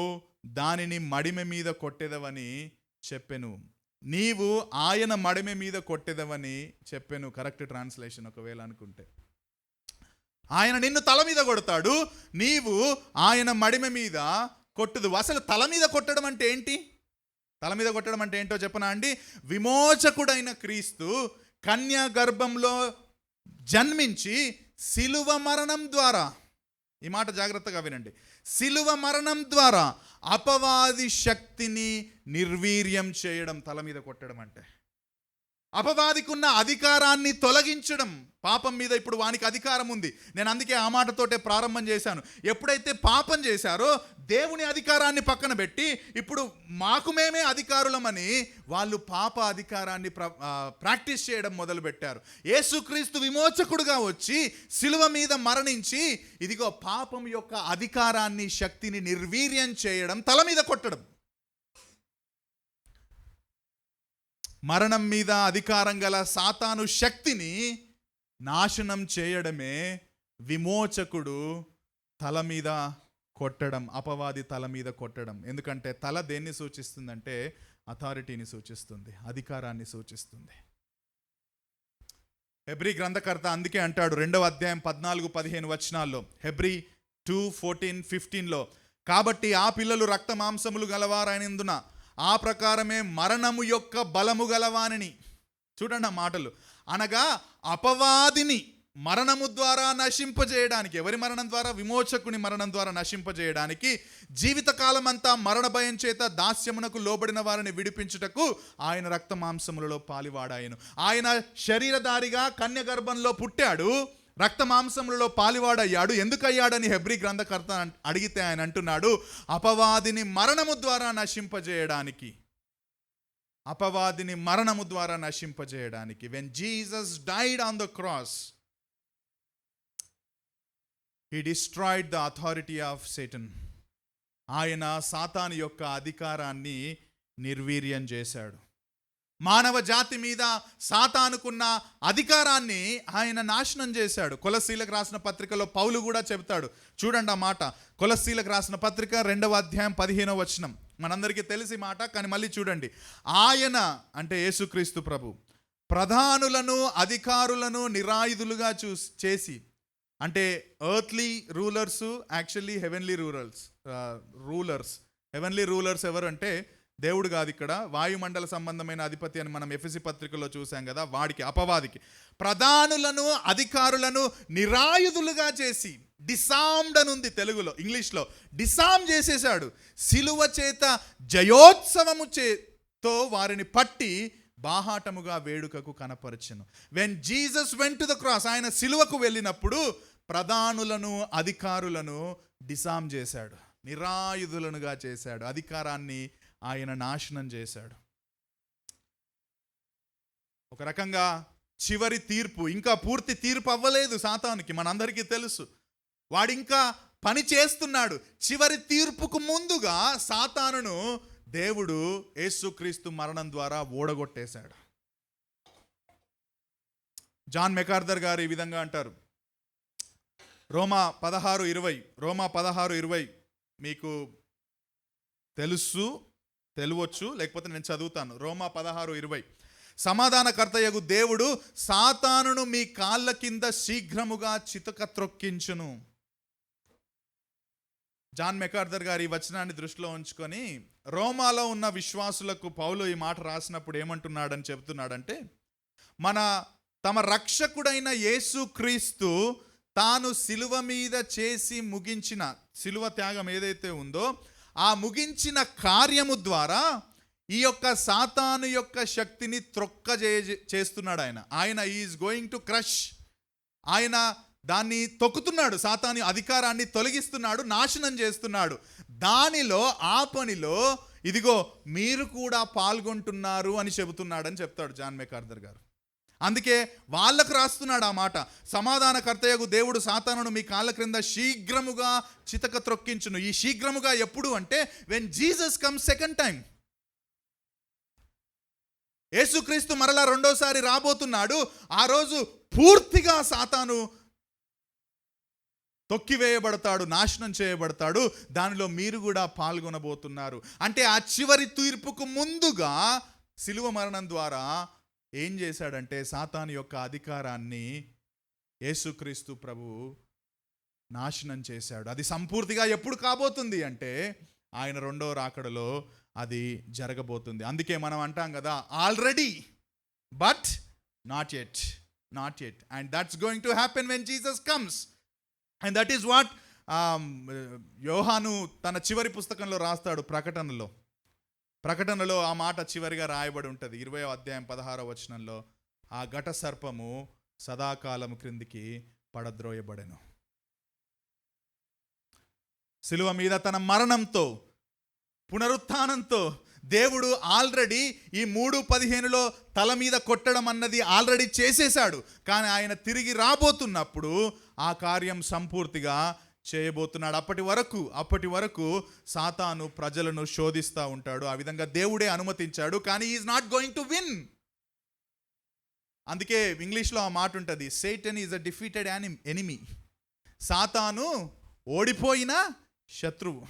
దానిని మడిమె మీద కొట్టెదవని చెప్పెను. నీవు ఆయన మడిమె మీద కొట్టెదవని చెప్పెను. కరెక్ట్ ట్రాన్స్లేషన్ ఒకవేళ అనుకుంటే. ఆయన నిన్ను తల మీద కొడతాడు, నీవు ఆయన మడిమె మీద కొట్టుదు. అసలు తల మీద కొట్టడం అంటే ఏంటి? తల మీద కొట్టడం అంటే ఏంటో చెప్పనా అండి? విమోచకుడైన క్రీస్తు కన్యా గర్భంలో జన్మించి సిలువ మరణం ద్వారా, ఈ మాట జాగ్రత్తగా వినండి, సిలువ మరణం ద్వారా అపవాది శక్తిని నిర్వీర్యం చేయడం తల మీద కొట్టడం అంటే. అపవాదికి ఉన్న అధికారాన్ని తొలగించడం. పాపం మీద ఇప్పుడు వానికి అధికారం ఉంది. నేను అందుకే ఆ మాటతోటే ప్రారంభం చేశాను. ఎప్పుడైతే పాపం చేశారో దేవుని అధికారాన్ని పక్కన పెట్టి ఇప్పుడు మాకు మేమే అధికారులమని వాళ్ళు పాప అధికారాన్ని ప్రాక్టీస్ చేయడం మొదలుపెట్టారు. యేసుక్రీస్తు విమోచకుడుగా వచ్చి సిలువ మీద మరణించి ఇదిగో పాపం యొక్క అధికారాన్ని, శక్తిని నిర్వీర్యం చేయడం, తల మీద కొట్టడం. మరణం మీద అధికారం గల సాతాను శక్తిని నాశనం చేయడమే విమోచకుడు తల మీద కొట్టడం, అపవాది తల మీద కొట్టడం. ఎందుకంటే తల దేన్ని సూచిస్తుందంటే అథారిటీని సూచిస్తుంది, అధికారాన్ని సూచిస్తుంది. హెబ్రీ గ్రంథకర్త అందుకే అంటాడు 2వ అధ్యాయం 14-15 వచనాల్లో, హెబ్రీ 2:14-15లో, కాబట్టి ఆ పిల్లలు రక్త మాంసములు గలవారైనందున ఆ ప్రకారమే మరణము యొక్క బలము గలవానిని. చూడండి ఆ మాటలు. అనగా అపవాదిని మరణము ద్వారా నశింపజేయడానికి. ఎవరి మరణం ద్వారా? విమోచకుని మరణం ద్వారా నశింపజేయడానికి. జీవితకాలం అంతా మరణ భయం చేత దాస్యమునకు లోబడిన వారిని విడిపించుటకు ఆయన రక్త మాంసములలో పాలివాడాయను. ఆయన శరీరధారిగా కన్య గర్భంలో పుట్టాడు, రక్త మాంసములలో పాలివాడయ్యాడు. ఎందుకయ్యాడని హెబ్రీ గ్రంథకర్త అడిగితే ఆయన అంటున్నాడు, అపవాదిని మరణము ద్వారా నశింపజేయడానికి. అపవాదిని మరణము ద్వారా నశింపజేయడానికి. When Jesus died on the cross, he destroyed the authority of Satan. ఆయన సాతాను యొక్క అధికారాన్ని నిర్వీర్యం చేశాడు. మానవ జాతి మీద సాతానుకున్న అధికారాన్ని ఆయన నాశనం చేశాడు. కొలస్సీలకు రాసిన పత్రికలో పౌలు కూడా చెబుతాడు. చూడండి ఆ మాట. కొలస్సీలకు రాసిన పత్రిక 2వ అధ్యాయం 15వ వచనం. మనందరికీ తెలిసి మాట, కానీ మళ్ళీ చూడండి. ఆయన అంటే యేసుక్రీస్తు ప్రభు ప్రధానులను, అధికారులను నిరాయుధులుగా చేసి, అంటే earthly rulers, actually heavenly rulers. Heavenly rulers ఎవరు అంటే దేవుడు కాదు, ఇక్కడ వాయుమండల సంబంధమైన అధిపతి అని మనం ఎఫెసీ పత్రికలో చూసాం కదా, వాడికి, అపవాదికి ప్రధానులను, అధికారులను నిరాయుధులుగా చేసి, డిసామ్డ్ అని ఉంది తెలుగులో, ఇంగ్లీష్లో డిసామ్ చేసేశాడు. సిలువ చేత జయోత్సవము చేతో వారిని పట్టి బాహాటముగా వేడుకకు కనపరచెను. When Jesus went to the cross, ఆయన సిలువకు వెళ్ళినప్పుడు ప్రధానులను, అధికారులను డిసామ్ చేశాడు, నిరాయుధులనుగా చేశాడు, అధికారాన్ని ఆయన నాశనం చేశాడు. ఒక రకంగా చివరి తీర్పు, ఇంకా పూర్తి తీర్పు అవ్వలేదు సాతానుకి, మనందరికీ తెలుసు. వాడింకా పని చేస్తున్నాడు. చివరి తీర్పుకు ముందుగా సాతానును దేవుడు యేసుక్రీస్తు మరణం ద్వారా ఓడగొట్టేశాడు. జాన్ మెకార్థర్ గారు ఈ విధంగా అంటారు, రోమా 16:20 మీకు తెలియవచ్చు, లేకపోతే నేను చదువుతాను. రోమా 16:20, సమాధానకర్తయగు దేవుడు సాతానును మీ కాళ్ళ కింద శీఘ్రముగా చితక త్రొక్కించును. జాన్ మెకార్థర్ గారు ఈ వచనాన్ని దృష్టిలో ఉంచుకొని రోమాలో ఉన్న విశ్వాసులకు పౌలు ఈ మాట రాసినప్పుడు ఏమంటున్నాడని చెబుతున్నాడంటే, తమ రక్షకుడైన యేసుక్రీస్తు తాను సిలువ మీద చేసి ముగించిన సిలువ త్యాగం ఏదైతే ఉందో ఆ ముగించిన కార్యము ద్వారా ఈ యొక్క సాతాను యొక్క శక్తిని చేస్తున్నాడు. ఆయన ఈజ్ గోయింగ్ టు క్రష్, ఆయన దాన్ని తొక్కుతున్నాడు, సాతాను అధికారాన్ని తొలగిస్తున్నాడు, నాశనం చేస్తున్నాడు. దానిలో ఆ పనిలో ఇదిగో మీరు కూడా పాల్గొంటున్నారు అని చెబుతున్నాడని చెప్తాడు జాన్ మెకార్థర్ గారు. అందుకే వాళ్ళకు రాస్తున్నాడు ఆ మాట, సమాధానకర్తయగు దేవుడు సాతానును మీ కాళ్ళ క్రింద శీఘ్రముగా చితక త్రొక్కించును. ఈ శీఘ్రముగా ఎప్పుడు అంటే when Jesus comes second time. యేసుక్రీస్తు మరలా రెండోసారి రాబోతున్నాడు. ఆ రోజు పూర్తిగా సాతాను తొక్కివేయబడతాడు, నాశనం చేయబడతాడు. దానిలో మీరు కూడా పాల్గొనబోతున్నారు. అంటే ఆ చివరి తీర్పుకు ముందుగా సిలువ మరణం ద్వారా ఏం చేశాడంటే సాతాను యొక్క అధికారాన్ని యేసుక్రీస్తు ప్రభువు నాశనం చేశాడు. అది సంపూర్తిగా ఎప్పుడు కాబోతుంది అంటే ఆయన రెండో రాకడలో అది జరగబోతుంది. అందుకే మనం అంటాం కదా, already but not yet and that's going to happen when Jesus comes. And that is what యోహాను తన చివరి పుస్తకంలో రాస్తాడు. ప్రకటనలో ఆ మాట చివరిగా రాయబడి ఉంటుంది 20వ అధ్యాయం 16వ వచనంలో, ఆ ఘట సర్పము సదాకాలము క్రిందికి పడద్రోయబడెను. సిలువ మీద తన మరణంతో పునరుత్థానంతో దేవుడు ఆల్రెడీ ఈ 3:15లో తల మీద కొట్టడం అన్నది ఆల్రెడీ చేసేశాడు. కానీ ఆయన తిరిగి రాబోతున్నప్పుడు ఆ కార్యం సంపూర్తిగా చేయబోతున్నాడు. అప్పటి వరకు సాతాను ప్రజలను శోధిస్తూ ఉంటాడు. ఆ విధంగా దేవుడే అనుమతించాడు. కానీ is not going to win. అందుకే ఇంగ్లీష్లో ఆ మాట ఉంటుంది, Satan is a defeated enemy. సాతాను ఓడిపోయిన శత్రువు.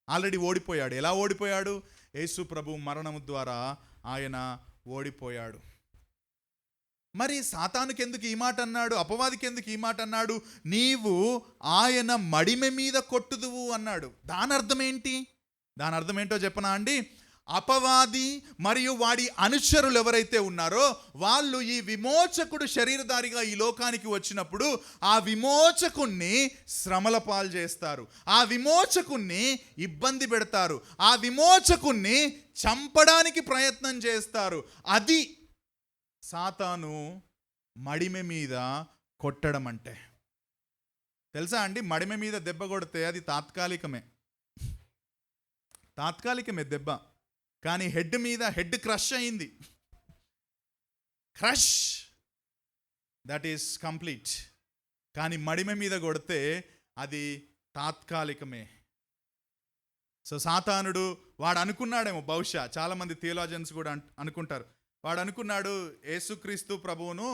ఆల్రెడీ ఓడిపోయాడు. ఎలా ఓడిపోయాడు? యేసు ప్రభు మరణము ద్వారా ఆయన ఓడిపోయాడు. మరి సాతానుకి ఎందుకు ఈ మాట అన్నాడు? అపవాదికి ఎందుకు ఈ మాట అన్నాడు? నీవు ఆయన మడిమె మీద కొట్టుదువు అన్నాడు. దాని అర్థం ఏంటో చెప్పనా అండి? అపవాది మరియు వాడి అనుచరులు ఎవరైతే ఉన్నారో వాళ్ళు ఈ విమోచకుడు శరీరధారిగా ఈ లోకానికి వచ్చినప్పుడు ఆ విమోచకుణ్ణి శ్రమల పాలు చేస్తారు, ఆ విమోచకుణ్ణి ఇబ్బంది పెడతారు, ఆ విమోచకుణ్ణి చంపడానికి ప్రయత్నం చేస్తారు. అది సాతాను మడిమె మీద కొట్టడం అంటే. తెలుసా అండి, మడిమె మీద దెబ్బ కొడితే అది తాత్కాలికమే దెబ్బ. కానీ హెడ్ క్రష్ అయింది. Crush that is complete. కానీ మడిమె మీద కొడితే అది తాత్కాలికమే. సో సాతానుడు వాడు అనుకున్నాడేమో, బహుశా చాలామంది థియోలాజియన్స్ కూడా అనుకుంటారు, వాడు అనుకున్నాడు యేసుక్రీస్తు ప్రభువును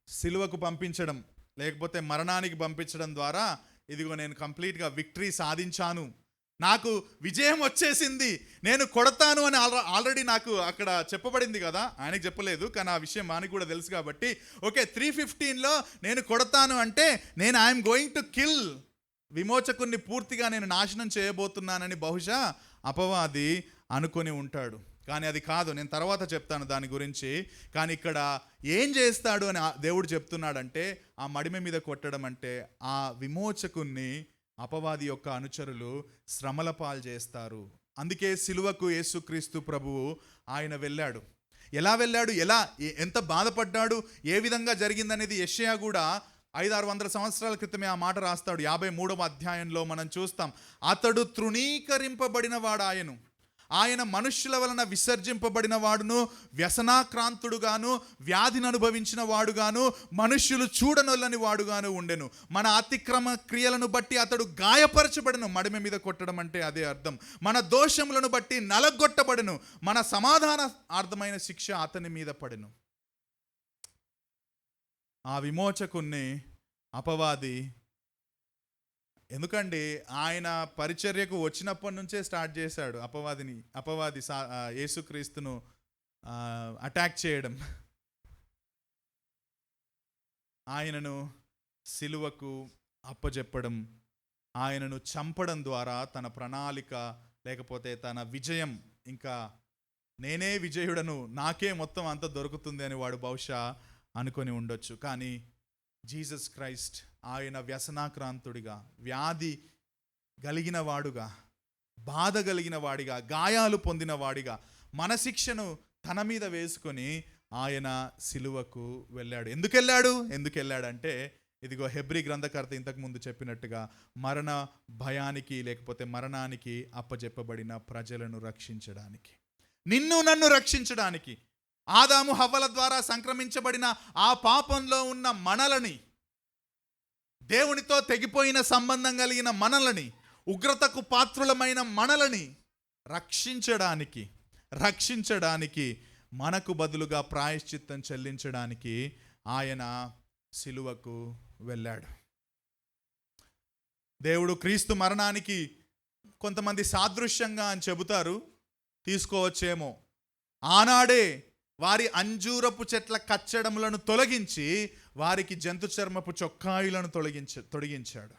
సిలువకు పంపించడం లేకపోతే మరణానికి పంపించడం ద్వారా ఇదిగో నేను కంప్లీట్గా విక్టరీ సాధించాను, నాకు విజయం వచ్చేసింది, నేను కొడతాను అని ఆల్రెడీ నాకు అక్కడ చెప్పబడింది కదా. ఆయనకు చెప్పలేదు కానీ ఆ విషయం ఆయనకు కూడా తెలుసు కాబట్టి ఓకే 3:15లో నేను కొడతాను అంటే నేను ఐఎమ్ గోయింగ్ టు కిల్, విమోచకుణ్ణి పూర్తిగా నేను నాశనం చేయబోతున్నానని బహుశా అపవాది అనుకొని ఉంటాడు. కానీ అది కాదు, నేను తర్వాత చెప్తాను దాని గురించి. కానీ ఇక్కడ ఏం చేస్తాడు అని దేవుడు చెప్తున్నాడంటే ఆ మడిమె మీద కొట్టడం అంటే ఆ విమోచకుణ్ణి అపవాది యొక్క అనుచరులు శ్రమల పాలు చేస్తారు. అందుకే సిలువకు యేసుక్రీస్తు ప్రభువు ఆయన వెళ్ళాడు. ఎలా వెళ్ళాడు, ఎంత బాధపడ్డాడు, ఏ విధంగా జరిగిందనేది యెషయా కూడా 500-600 సంవత్సరాల క్రితమే ఆ మాట రాస్తాడు. 53వ అధ్యాయంలో మనం చూస్తాం, అతడు తృణీకరింపబడిన వాడాయను, ఆయన మనుష్యుల వలన విసర్జింపబడిన వాడును, వ్యసనాక్రాంతుడుగాను, వ్యాధిని అనుభవించిన వాడుగాను, మనుష్యులు చూడనొల్లని వాడుగాను ఉండెను. మన అతిక్రమ క్రియలను బట్టి అతడు గాయపరచబడెను. మడిమ మీద కొట్టడం అంటే అదే అర్థం. మన దోషములను బట్టి నలగొట్టబడెను. మన సమాధానార్థమైన శిక్ష అతని మీద పడెను. ఆ విమోచకుణ్ణి అపవాది, ఎందుకండి ఆయన పరిచర్యకు వచ్చినప్పటి నుంచే స్టార్ట్ చేశాడు అపవాది యేసుక్రీస్తును అటాక్ చేయడం. ఆయనను సిలువకు అప్పజెప్పడం, ఆయనను చంపడం ద్వారా తన ప్రణాళిక లేకపోతే తన విజయం, ఇంకా నేనే విజయుడను, నాకే మొత్తం అంత దొరుకుతుంది అని వాడు బహుశా అనుకొని ఉండొచ్చు. కానీ జీసస్ క్రైస్ట్ ఆయన వ్యసనాక్రాంతుడిగా, వ్యాధి కలిగిన వాడుగా, బాధ కలిగిన వాడిగా, గాయాలు పొందిన వాడిగా మన శిక్షను తన మీద వేసుకొని ఆయన సిలువకు వెళ్ళాడు. ఎందుకు వెళ్ళాడంటే ఇదిగో హెబ్రీ గ్రంథకర్త ఇంతకుముందు చెప్పినట్టుగా మరణ భయానికి లేకపోతే మరణానికి అప్పజెప్పబడిన ప్రజలను రక్షించడానికి, నిన్ను నన్ను రక్షించడానికి. ఆదాము హవ్వల ద్వారా సంక్రమించబడిన ఆ పాపంలో ఉన్న మనలని, దేవునితో తెగిపోయిన సంబంధం కలిగిన మనలని, ఉగ్రతకు పాత్రులమైన మనలని రక్షించడానికి మనకు బదులుగా ప్రాయశ్చిత్తం చెల్లించడానికి ఆయన సిలువకు వెళ్ళాడు. దేవుడు క్రీస్తు మరణానికి కొంతమంది సాదృశ్యంగా అని చెబుతారు, తీసుకోవచ్చేమో. ఆనాడే వారి అంజూరపు చెట్ల కచ్చడములను తొలగించి వారికి జంతు చర్మపు చొక్కాయిలను తొలగించాడు.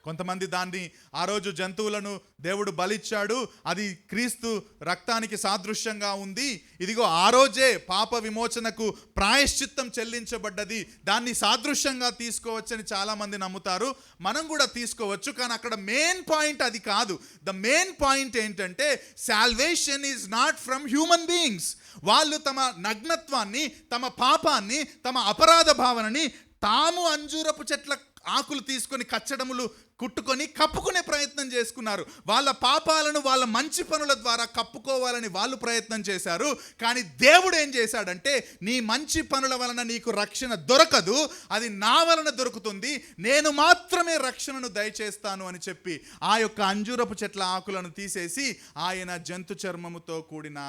కొంతమంది దాన్ని, ఆ రోజు జంతువులను దేవుడు బలిచ్చాడు, అది క్రీస్తు రక్తానికి సాదృశ్యంగా ఉంది, ఇదిగో ఆ రోజే పాప విమోచనకు ప్రాయశ్చిత్తం చెల్లించబడ్డది, దాన్ని సాదృశ్యంగా తీసుకోవచ్చని చాలామంది నమ్ముతారు. మనం కూడా తీసుకోవచ్చు, కానీ అక్కడ మెయిన్ పాయింట్ అది కాదు. ద మెయిన్ పాయింట్ ఏంటంటే salvation is not from human beings. వాళ్ళు తమ నగ్నత్వాన్ని, తమ పాపాన్ని, తమ అపరాధ భావనని తాము అంజూరపు చెట్ల ఆకులు తీసుకొని కచ్చడములు కుట్టుకొని కప్పుకునే ప్రయత్నం చేసుకున్నారు. వాళ్ళ పాపాలను వాళ్ళ మంచి పనుల ద్వారా కప్పుకోవాలని వాళ్ళు ప్రయత్నం చేశారు. కానీ దేవుడు ఏం చేశాడంటే, నీ మంచి పనుల వలన నీకు రక్షణ దొరకదు, అది నా వలన దొరుకుతుంది, నేను మాత్రమే రక్షణను దయచేస్తాను అని చెప్పి ఆ యొక్క అంజూరపు చెట్ల ఆకులను తీసేసి ఆయన జంతు చర్మముతో కూడిన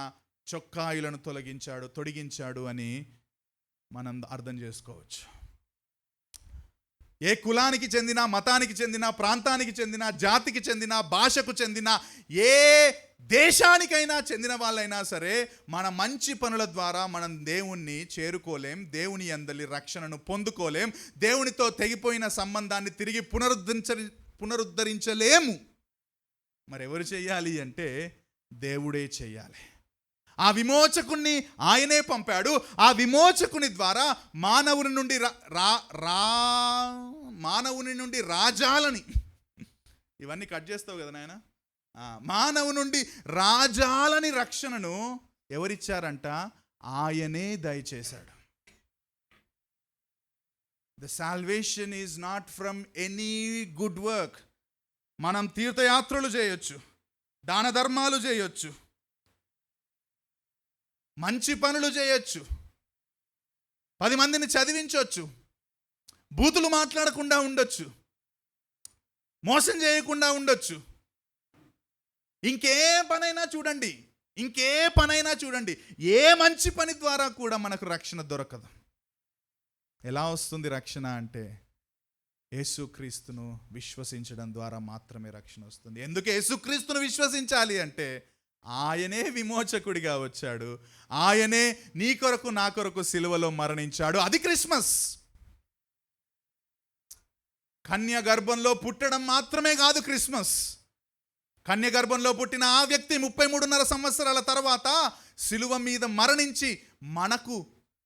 చొక్కాయిలను తొడిగించాడు అని మనం అర్థం చేసుకోవచ్చు. ఏ కులానికి చెందిన, మతానికి చెందిన, ప్రాంతానికి చెందిన, జాతికి చెందిన, భాషకు చెందిన, ఏ దేశానికైనా చెందిన వాళ్ళైనా సరే మన మంచి పనుల ద్వారా మనం దేవుణ్ణి చేరుకోలేం, దేవుని యందలి రక్షణను పొందుకోలేం, దేవునితో తెగిపోయిన సంబంధాన్ని తిరిగి పునరుద్ధరించలేము. మరి ఎవరు చెయ్యాలి అంటే దేవుడే చెయ్యాలి. ఆ విమోచకుణ్ణి ఆయనే పంపాడు. ఆ విమోచకుని ద్వారా మానవుని నుండి రాజాలని, ఇవన్నీ కట్ చేస్తావు కదా నాయన, మానవు నుండి రాజాలని రక్షణను ఎవరిచ్చారంట? ఆయనే దయచేశాడు. The salvation is not from any good work. మనం తీర్థయాత్రలు చేయొచ్చు, దాన ధర్మాలు చేయొచ్చు, మంచి పనులు చేయొచ్చు, 10 మందిని చదివించవచ్చు, బూతులు మాట్లాడకుండా ఉండొచ్చు, మోసం చేయకుండా ఉండొచ్చు, ఇంకే పనైనా చూడండి, ఏ మంచి పని ద్వారా కూడా మనకు రక్షణ దొరకదు. ఎలా వస్తుంది రక్షణ అంటే యేసుక్రీస్తును విశ్వసించడం ద్వారా మాత్రమే రక్షణ వస్తుంది. ఎందుకు యేసుక్రీస్తును విశ్వసించాలి అంటే ఆయనే విమోచకుడిగా వచ్చాడు, ఆయనే నీ కొరకు నా కొరకు సిలువలో మరణించాడు. అది క్రిస్మస్. కన్య గర్భంలో పుట్టడం మాత్రమే కాదు క్రిస్మస్. కన్య గర్భంలో పుట్టిన ఆ వ్యక్తి 33.5 సంవత్సరాల తర్వాత సిలువ మీద మరణించి మనకు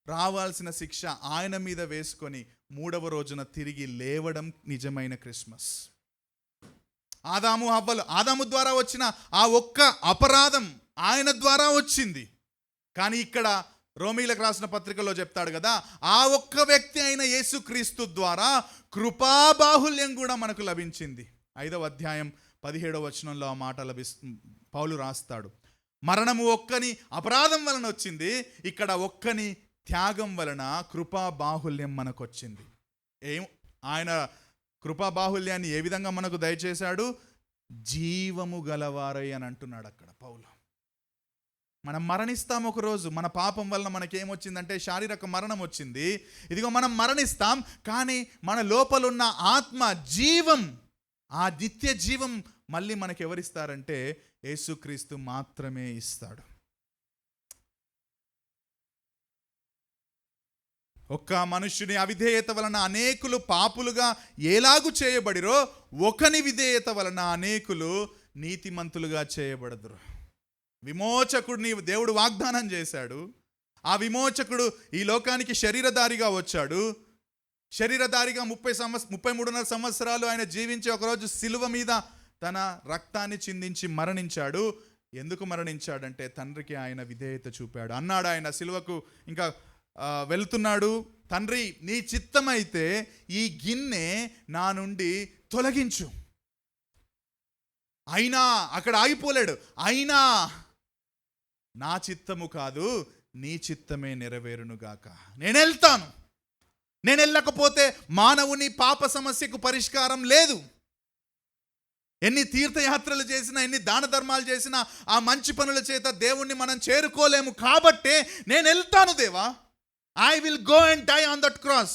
రావాల్సిన శిక్ష ఆయన మీద వేసుకొని 3వ రోజున తిరిగి లేవడం నిజమైన క్రిస్మస్. ఆదాము ద్వారా వచ్చిన ఆ ఒక్క అపరాధం ఆయన ద్వారా వచ్చింది. కానీ ఇక్కడ రోమీలకు రాసిన పత్రికలో చెప్తాడు కదా, ఆ ఒక్క వ్యక్తి అయిన యేసుక్రీస్తు ద్వారా కృపాబాహుల్యం కూడా మనకు లభించింది. 5వ అధ్యాయం 17వ వచనంలో ఆ మాట పౌలు రాస్తాడు. మరణము ఒక్కని అపరాధం వలన వచ్చింది, ఇక్కడ ఒక్కని త్యాగం వలన కృపా బాహుల్యం మనకు వచ్చింది. ఆయన కృపా బాహుల్యాన్ని ఏ విధంగా మనకు దయచేశాడు? జీవము గలవారై అని అంటున్నాడు అక్కడ పౌలు. మనం మరణిస్తాం ఒకరోజు. మన పాపం వలన మనకేమొచ్చిందంటే శారీరక మరణం వచ్చింది. ఇదిగో మనం మరణిస్తాం, కానీ మన లోపలున్న ఆత్మ జీవం, ఆ నిత్య జీవం మళ్ళీ మనకి ఎవరిస్తారంటే యేసుక్రీస్తు మాత్రమే ఇస్తాడు. ఒక్క మనుష్యుని అవిధేయత వలన అనేకులు పాపులుగా ఎలాగు చేయబడిరో, ఒకని విధేయత వలన అనేకులు నీతిమంతులుగా చేయబడదురు. విమోచకుడిని దేవుడు వాగ్దానం చేశాడు. ఆ విమోచకుడు ఈ లోకానికి శరీరధారిగా వచ్చాడు. శరీరధారిగా 33.5 సంవత్సరాలు ఆయన జీవించి ఒకరోజు సిలువ మీద తన రక్తాన్ని చిందించి మరణించాడు. ఎందుకు మరణించాడంటే తండ్రికి ఆయన విధేయత చూపాడు. అన్నాడు ఆయన సిలువకు ఇంకా వెళ్తున్నాడు, తండ్రి నీ చిత్తమైతే ఈ గిన్నె నా నుండి తొలగించు. అయినా అక్కడ ఆగిపోలేడు. అయినా నా చిత్తము కాదు, నీ చిత్తమే నెరవేరునుగాక. నేను వెళ్తాను. నేను వెళ్ళకపోతే మానవుని పాప సమస్యకు పరిష్కారం లేదు. ఎన్ని తీర్థయాత్రలు చేసినా, ఎన్ని దాన ధర్మాలు చేసినా, ఆ మంచి పనుల చేత దేవుణ్ణి మనం చేరుకోలేము. కాబట్టే నేను వెళ్తాను దేవా. I will go and die on that cross.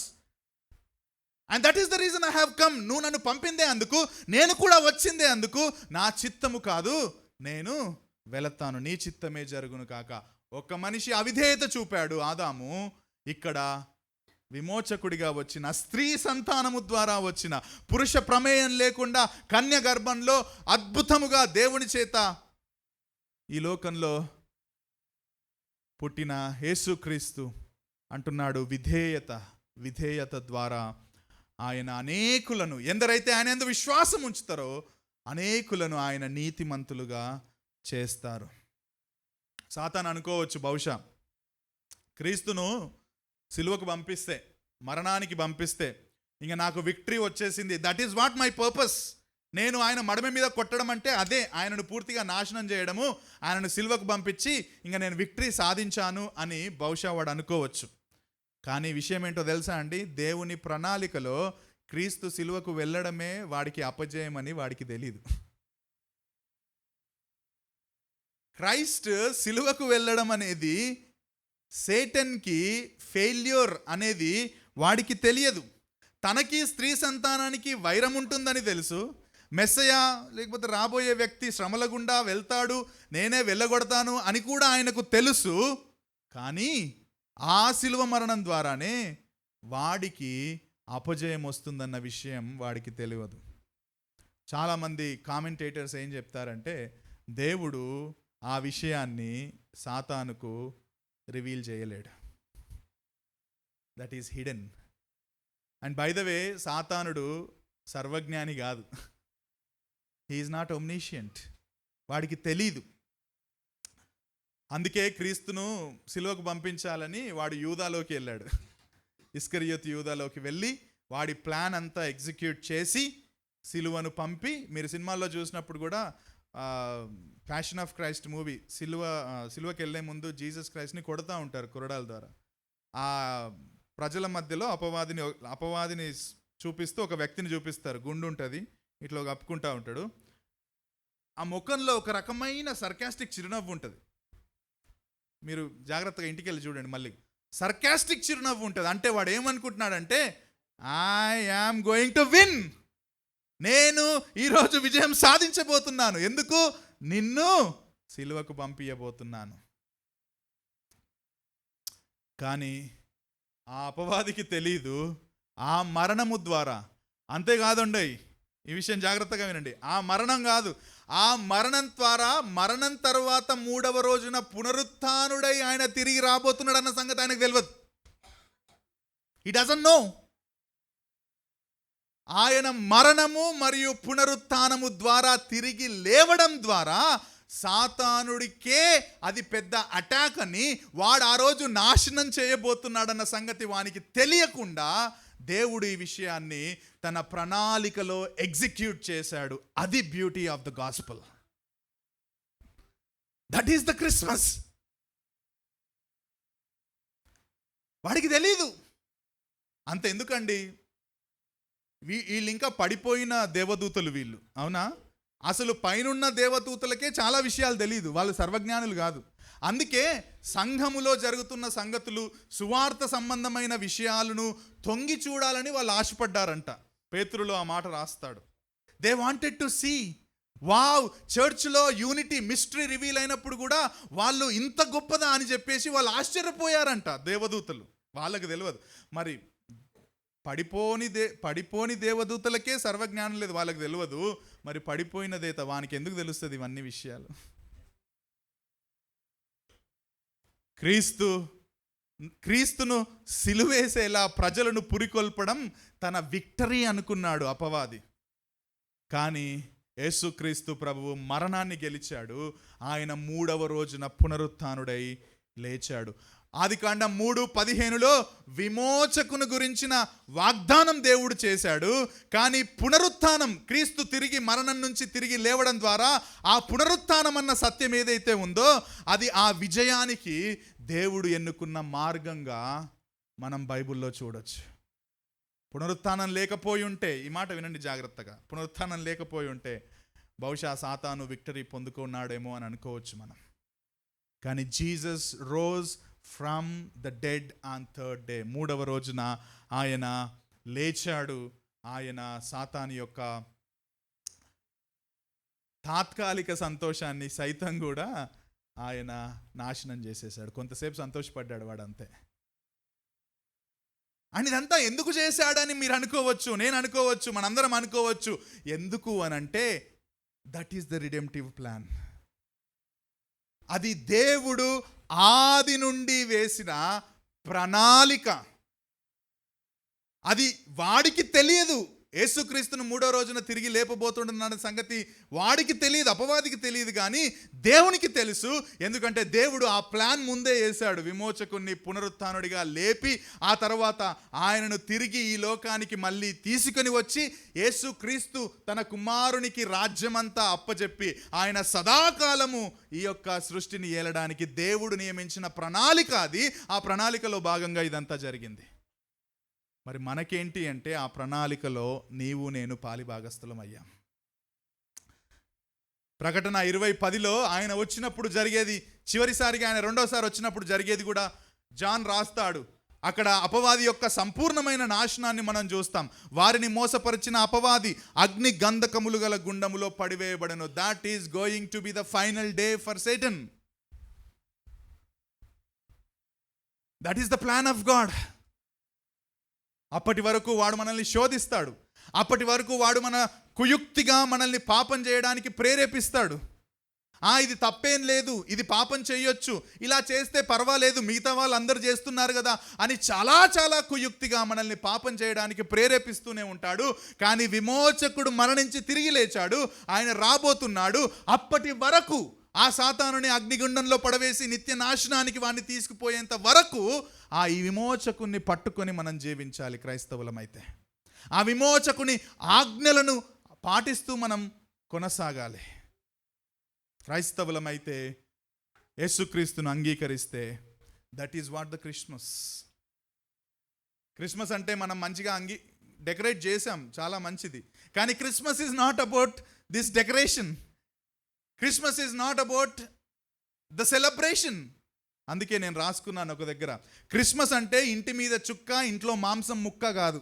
And that is the reason I have come. నువ్వు నన్ను పంపిందే అందుకు, నేను కూడా వచ్చిందే అందుకు. నా చిత్తము కాదు, నేను వెళతాను, నీ చిత్తమే జరుగును కాక. ఒక మనిషి అవిధేయత చూపాడు ఆదాము. ఇక్కడ విమోచకుడిగా వచ్చిన స్త్రీ సంతానము ద్వారా వచ్చిన, పురుష ప్రమేయం లేకుండా కన్య గర్భంలో అద్భుతముగా దేవుని చేత ఈ లోకంలో పుట్టిన యేసుక్రీస్తు అంటున్నాడు, విధేయత ద్వారా ఆయన అనేకులను, ఎందరైతే ఆయన యందు విశ్వాసం ఉంచుతారో అనేకులను ఆయన నీతిమంతులుగా చేస్తారు. సాతాను అనుకోవచ్చు, బహుశా క్రీస్తును సిలువకు పంపిస్తే, మరణానికి పంపిస్తే ఇంకా నాకు విక్టరీ వచ్చేసింది, that is what my purpose. నేను ఆయన మడమ మీద కొట్టడం అంటే అదే, ఆయనను పూర్తిగా నాశనం చేయడము, ఆయనను సిలువకు పంపించి ఇంకా నేను విక్టరీ సాధించాను అని బహుశా వాడు అనుకోవచ్చు. కానీ విషయం ఏంటో తెలుసా అండి? దేవుని ప్రణాళికలో క్రీస్తు సిలువకు వెళ్ళడమే వాడికి అపజయమని వాడికి తెలీదు. క్రైస్ట్ సిలువకు వెళ్ళడం అనేది సేటన్కి ఫెయిల్యూర్ అనేది వాడికి తెలియదు. తనకి స్త్రీ సంతానానికి వైరం ఉంటుందని తెలుసు. మెస్సయా లేకపోతే రాబోయే వ్యక్తి శ్రమల గుండా వెళ్తాడు, నేనే వెళ్ళగొడతాను అని కూడా ఆయనకు తెలుసు. కానీ ఆ సిలువ మరణం ద్వారానే వాడికి అపజయం వస్తుందన్న విషయం వాడికి తెలియదు. చాలామంది కామెంటేటర్స్ ఏం చెప్తారంటే, దేవుడు ఆ విషయాన్ని సాతానుకు రివీల్ చేయలేడు. That is hidden. And by the way, సాతానుడు సర్వజ్ఞాని కాదు. He is not omniscient. వాడికి తెలీదు. అందుకే క్రీస్తును సిలువకు పంపించాలని వాడు యూదాలోకి వెళ్ళాడు. ఇస్కరియోతు యూదాలోకి వెళ్ళి వాడి ప్లాన్ అంతా ఎగ్జిక్యూట్ చేసి సిలువను పంపి, మీరు సినిమాల్లో చూసినప్పుడు కూడా ప్యాషన్ ఆఫ్ క్రైస్ట్ మూవీ, సిలువకి వెళ్ళే ముందు జీసస్ క్రైస్ట్ని కొడతా ఉంటారు కొరడాల ద్వారా. ఆ ప్రజల మధ్యలో అపవాదిని చూపిస్తూ ఒక వ్యక్తిని చూపిస్తారు. గుండు ఉంటుంది, ఇట్లా కప్పుకుంటా ఉంటాడు. ఆ ముఖంలో ఒక రకమైన సర్కాస్టిక్ చిరునవ్వు ఉంటుంది. మీరు జాగ్రత్తగా ఇంటికి వెళ్ళి చూడండి మళ్ళీ. సర్కాస్టిక్ చిరునవ్వు ఉంటుంది. అంటే వాడు ఏమనుకుంటున్నాడంటే, I am going to win, నేను ఈరోజు విజయం సాధించబోతున్నాను. ఎందుకు? నిన్ను సిలువకు పంపించబోతున్నాను. కానీ ఆ అపవాదికి తెలీదు, ఆ మరణము ద్వారా, అంతేకాదండి, ఈ విషయం జాగ్రత్తగా వినండి, ఆ మరణం కాదు, ఆ మరణం ద్వారా మరణం తర్వాత 3వ రోజున పునరుత్థానుడై ఆయన తిరిగి రాబోతున్నాడు అన్న సంగతి ఆయనకు తెలియదు. హి డజంట్ నో. ఆయన మరణము మరియు పునరుత్థానము ద్వారా తిరిగి లేవడం ద్వారా సాతానుడికే అది పెద్ద అటాక్ అని, వాడు ఆ రోజు నాశనం చేయబోతున్నాడన్న సంగతి వానికి తెలియకుండా దేవుడు ఈ విషయాన్ని తన ప్రణాళికలో ఎగ్జిక్యూట్ చేశాడు. అది beauty of the gospel. That is the Christmas. వాడికి తెలీదు. అంత ఎందుకండి, వీళ్ళు ఇంకా పడిపోయిన దేవదూతలు వీళ్ళు, అవునా? అసలు పైనున్న దేవదూతలకే చాలా విషయాలు తెలియదు, వాళ్ళు సర్వజ్ఞానులు కాదు. అందుకే సంఘములో జరుగుతున్న సంగతులు, సువార్త సంబంధమైన విషయాలను తొంగి చూడాలని వాళ్ళు ఆశపడ్డారంట. పేతురులో ఆ మాట రాస్తాడు. They wanted to see. Wow, చర్చ్లో యూనిటీ మిస్టరీ రివీల్ అయినప్పుడు కూడా వాళ్ళు ఇంత గొప్పదా అని చెప్పేసి వాళ్ళు ఆశ్చర్యపోయారంట దేవదూతలు. వాళ్ళకి తెలియదు. మరి పడిపోని దేవదూతలకే సర్వజ్ఞానం లేదు, వాళ్ళకి తెలియదు. మరి పడిపోయిన దేత వానికి ఎందుకు తెలుస్తుంది ఇవన్నీ విషయాలు? క్రీస్తును సిలువేసేలా ప్రజలను పురికొల్పడం తన విక్టరీ అనుకున్నాడు అపవాది. కానీ యేసుక్రీస్తు ప్రభువు మరణాన్ని గెలిచాడు. ఆయన 3వ రోజున పునరుత్థానుడై లేచాడు. ఆదికాండం 3:15లో విమోచకుని గురించిన వాగ్దానం దేవుడు చేశాడు. కానీ పునరుత్థానం, క్రీస్తు తిరిగి మరణం నుంచి తిరిగి లేవడం ద్వారా ఆ పునరుత్థానం అన్న సత్యం ఏదైతే ఉందో అది ఆ విజయానికి దేవుడు ఎన్నుకున్న మార్గంగా మనం బైబిల్లో చూడొచ్చు. పునరుత్థానం లేకపోయి ఉంటే, ఈ మాట వినండి జాగ్రత్తగా, పునరుత్థానం లేకపోయి ఉంటే బహుశా సాతాను విక్టరీ పొందుకున్నాడేమో అని అనుకోవచ్చు మనం. కానీ Jesus rose from the dead on 3rd day. 3వ రోజున ఆయన లేచాడు. ఆయన సాతాను యొక్క తాత్కాలిక సంతోషాన్ని సైతం కూడా ఆయన నాశనం చేసేసాడు. కొంతసేపు సంతోషపడ్డాడు వాడు, అంతే. అండ్ ఇదంతా ఎందుకు చేశాడని మీరు అనుకోవచ్చు, నేను అనుకోవచ్చు, మనందరం అనుకోవచ్చు. ఎందుకు అనంటే that is the redemptive plan. అది దేవుడు ఆది నుండి వేసిన ప్రణాళిక. అది వాడికి తెలియదు. యేసుక్రీస్తును 3వ రోజున తిరిగి లేపబోతుండన్న సంగతి వాడికి తెలియదు, అపవాదికి తెలియదు. కానీ దేవునికి తెలుసు. ఎందుకంటే దేవుడు ఆ ప్లాన్ ముందే వేశాడు. విమోచకుణ్ణి పునరుత్థానుడిగా లేపి ఆ తర్వాత ఆయనను తిరిగి ఈ లోకానికి మళ్ళీ తీసుకొని వచ్చి యేసుక్రీస్తు తన కుమారునికి రాజ్యమంతా అప్పచెప్పి ఆయన సదాకాలము ఈ యొక్క సృష్టిని ఏలడానికి దేవుడు నియమించిన ప్రణాళిక అది. ఆ ప్రణాళికలో భాగంగా ఇదంతా జరిగింది. మరి మనకేంటి అంటే ఆ ప్రణాళికలో నీవు నేను పాలిభాగస్థులం అయ్యాం. ప్రకటన 20:10లో ఆయన వచ్చినప్పుడు జరిగేది, చివరిసారిగా ఆయన 2వసారి వచ్చినప్పుడు జరిగేది కూడా జాన్ రాస్తాడు. అక్కడ అపవాది యొక్క సంపూర్ణమైన నాశనాన్ని మనం చూస్తాం. వారిని మోసపరిచిన అపవాది అగ్ని గంధకములు గల గుండములో పడివేయబడను. That is going to be the final day for Satan. That is the plan of God. అప్పటి వరకు వాడు మనల్ని శోధిస్తాడు. అప్పటి వరకు వాడు మన కుయుక్తిగా మనల్ని పాపం చేయడానికి ప్రేరేపిస్తాడు. ఇది తప్పేం లేదు, ఇది పాపం చేయొచ్చు, ఇలా చేస్తే పర్వాలేదు, మిగతా వాళ్ళు అందరూ చేస్తున్నారు కదా అని చాలా చాలా కుయుక్తిగా మనల్ని పాపం చేయడానికి ప్రేరేపిస్తూనే ఉంటాడు. కానీ విమోచకుడు మరణించి తిరిగి లేచాడు, ఆయన రాబోతున్నాడు. అప్పటి వరకు ఆ సాతానుని అగ్నిగుండంలో పడవేసి నిత్య నాశనానికి వాడిని తీసుకుపోయేంత వరకు ఈ విమోచకుని పట్టుకొని మనం జీవించాలి క్రైస్తవులమైతే. ఆ విమోచకుని ఆజ్ఞలను పాటిస్తూ మనం కొనసాగాలి. క్రైస్తవులమైతే యేసుక్రీస్తును అంగీకరిస్తే that is what the Christmas. Christmas అంటే మనం మంచిగా డెకరేట్ చేసాం, చాలా మంచిది. కానీ Christmas is not about this decoration. Christmas is not about the celebration. అందుకే నేను రాసుకున్నాను ఒక దగ్గర, క్రిస్మస్ అంటే ఇంటి మీద చుక్క, ఇంట్లో మాంసం ముక్క కాదు.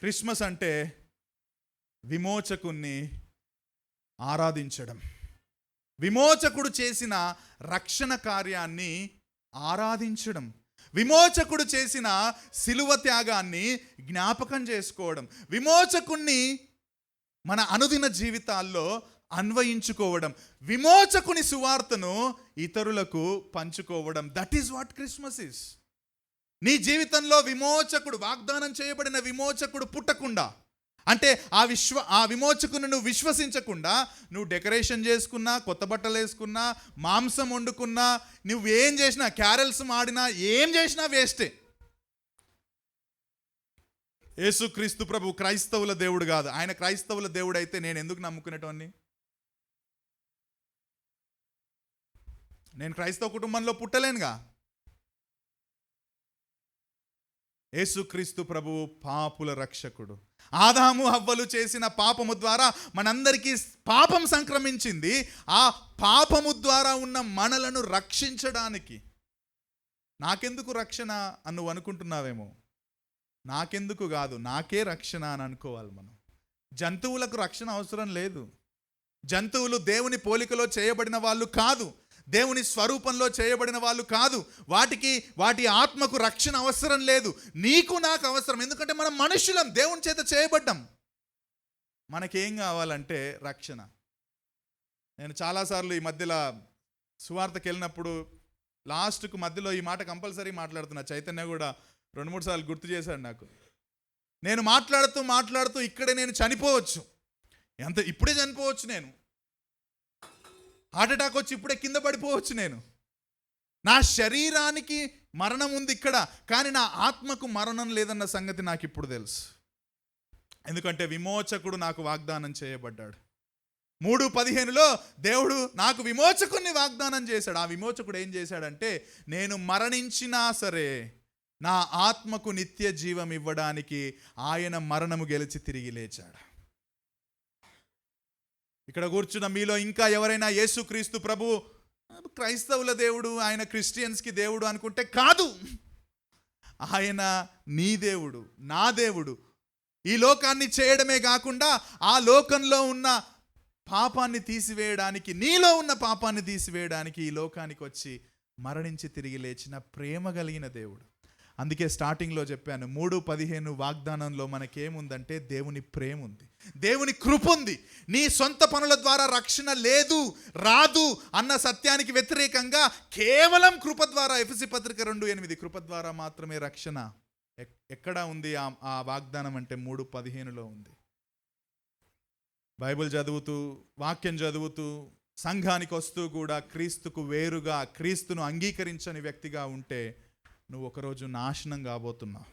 క్రిస్మస్ అంటే విమోచకుణ్ణి ఆరాధించడం, విమోచకుడు చేసిన రక్షణ కార్యాన్ని ఆరాధించడం, విమోచకుడు చేసిన సిలువ త్యాగాన్ని జ్ఞాపకం చేసుకోవడం, విమోచకుణ్ణి మన అనుదిన జీవితాల్లో అన్వయించుకోవడం, విమోచకుని సువార్తను ఇతరులకు పంచుకోవడం. That is what Christmas is. నీ జీవితంలో విమోచకుడు, వాగ్దానం చేయబడిన విమోచకుడు పుట్టకుండా, అంటే ఆ విమోచకుని నువ్వు విశ్వసించకుండా నువ్వు డెకరేషన్ చేసుకున్నా, కొత్త బట్టలు వేసుకున్నా, మాంసం వండుకున్నా, నువ్వేం చేసినా, క్యారల్స్ ఆడినా, ఏం చేసినా వేస్టే. యేసుక్రీస్తు ప్రభు క్రైస్తవుల దేవుడు కాదు. ఆయన క్రైస్తవుల దేవుడు అయితే నేను ఎందుకు నమ్ముకునేటోన్ని? నేను క్రైస్తవ కుటుంబంలో పుట్టలేనుగా. యేసుక్రీస్తు ప్రభువు పాపుల రక్షకుడు. ఆదాము హవ్వలు చేసిన పాపము ద్వారా మనందరికీ పాపం సంక్రమించింది. ఆ పాపము ద్వారా ఉన్న మనలను రక్షించడానికి. నాకెందుకు రక్షణ అని నువ్వు అనుకుంటున్నావేమో. నాకెందుకు కాదు, నాకే రక్షణ అని అనుకోవాలి మనం. జంతువులకు రక్షణ అవసరం లేదు. జంతువులు దేవుని పోలికలో చేయబడిన వాళ్ళు కాదు, దేవుని స్వరూపంలో చేయబడిన వాళ్ళు కాదు. వాటి ఆత్మకు రక్షణ అవసరం లేదు. నీకు నాకు అవసరం. ఎందుకంటే మనం మనుషులం, దేవుని చేత చేయబడ్డాం. మనకేం కావాలంటే రక్షణ. నేను చాలాసార్లు ఈ మధ్యలో సువార్తకి వెళ్ళినప్పుడు లాస్ట్కు మధ్యలో ఈ మాట కంపల్సరీ మాట్లాడుతున్నా. చైతన్య కూడా 2-3 సార్లు గుర్తు చేశాడు నాకు. నేను మాట్లాడుతూ ఇక్కడే నేను చనిపోవచ్చు. ఇప్పుడే చనిపోవచ్చు. నేను హార్ట్ అటాక్ వచ్చి ఇప్పుడే కింద పడిపోవచ్చు. నా శరీరానికి మరణం ఉంది ఇక్కడ, కానీ నా ఆత్మకు మరణం లేదన్న సంగతి నాకు ఇప్పుడు తెలుసు. ఎందుకంటే విమోచకుడు నాకు వాగ్దానం చేయబడ్డాడు. 3:15లో దేవుడు నాకు విమోచకుడిని వాగ్దానం చేశాడు. ఆ విమోచకుడు ఏం చేశాడంటే, నేను మరణించినా సరే నా ఆత్మకు నిత్య జీవం ఇవ్వడానికి ఆయన మరణము గెలిచి తిరిగి లేచాడు. ఇక్కడ కూర్చున్న మీలో ఇంకా ఎవరైనా యేసుక్రీస్తు ప్రభు క్రైస్తవుల దేవుడు, ఆయన క్రిస్టియన్స్కి దేవుడు అనుకుంటే కాదు. ఆయన నీ దేవుడు, నా దేవుడు. ఈ లోకాన్ని చేయడమే కాకుండా ఆ లోకంలో ఉన్న పాపాన్ని తీసివేయడానికి, నీలో ఉన్న పాపాన్ని తీసివేయడానికి ఈ లోకానికి వచ్చి మరణించి తిరిగి లేచిన ప్రేమ కలిగిన దేవుడు. అందుకే స్టార్టింగ్లో చెప్పాను, 3:15 వాగ్దానంలో మనకేముందంటే దేవుని ప్రేమ ఉంది, దేవుని కృప ఉంది. నీ సొంత పనుల ద్వారా రక్షణ లేదు, రాదు అన్న సత్యానికి వ్యతిరేకంగా కేవలం కృప ద్వారా, ఎఫెసీ పత్రిక 2:8 కృప ద్వారా మాత్రమే రక్షణ. ఎక్కడ ఉంది ఆ వాగ్దానం అంటే 3:15లో ఉంది. బైబిల్ చదువుతూ, వాక్యం చదువుతూ, సంఘానికి వస్తూ కూడా క్రీస్తుకు వేరుగా, క్రీస్తును అంగీకరించని వ్యక్తిగా ఉంటే నువ్వు ఒకరోజు నాశనం కాబోతున్నావు.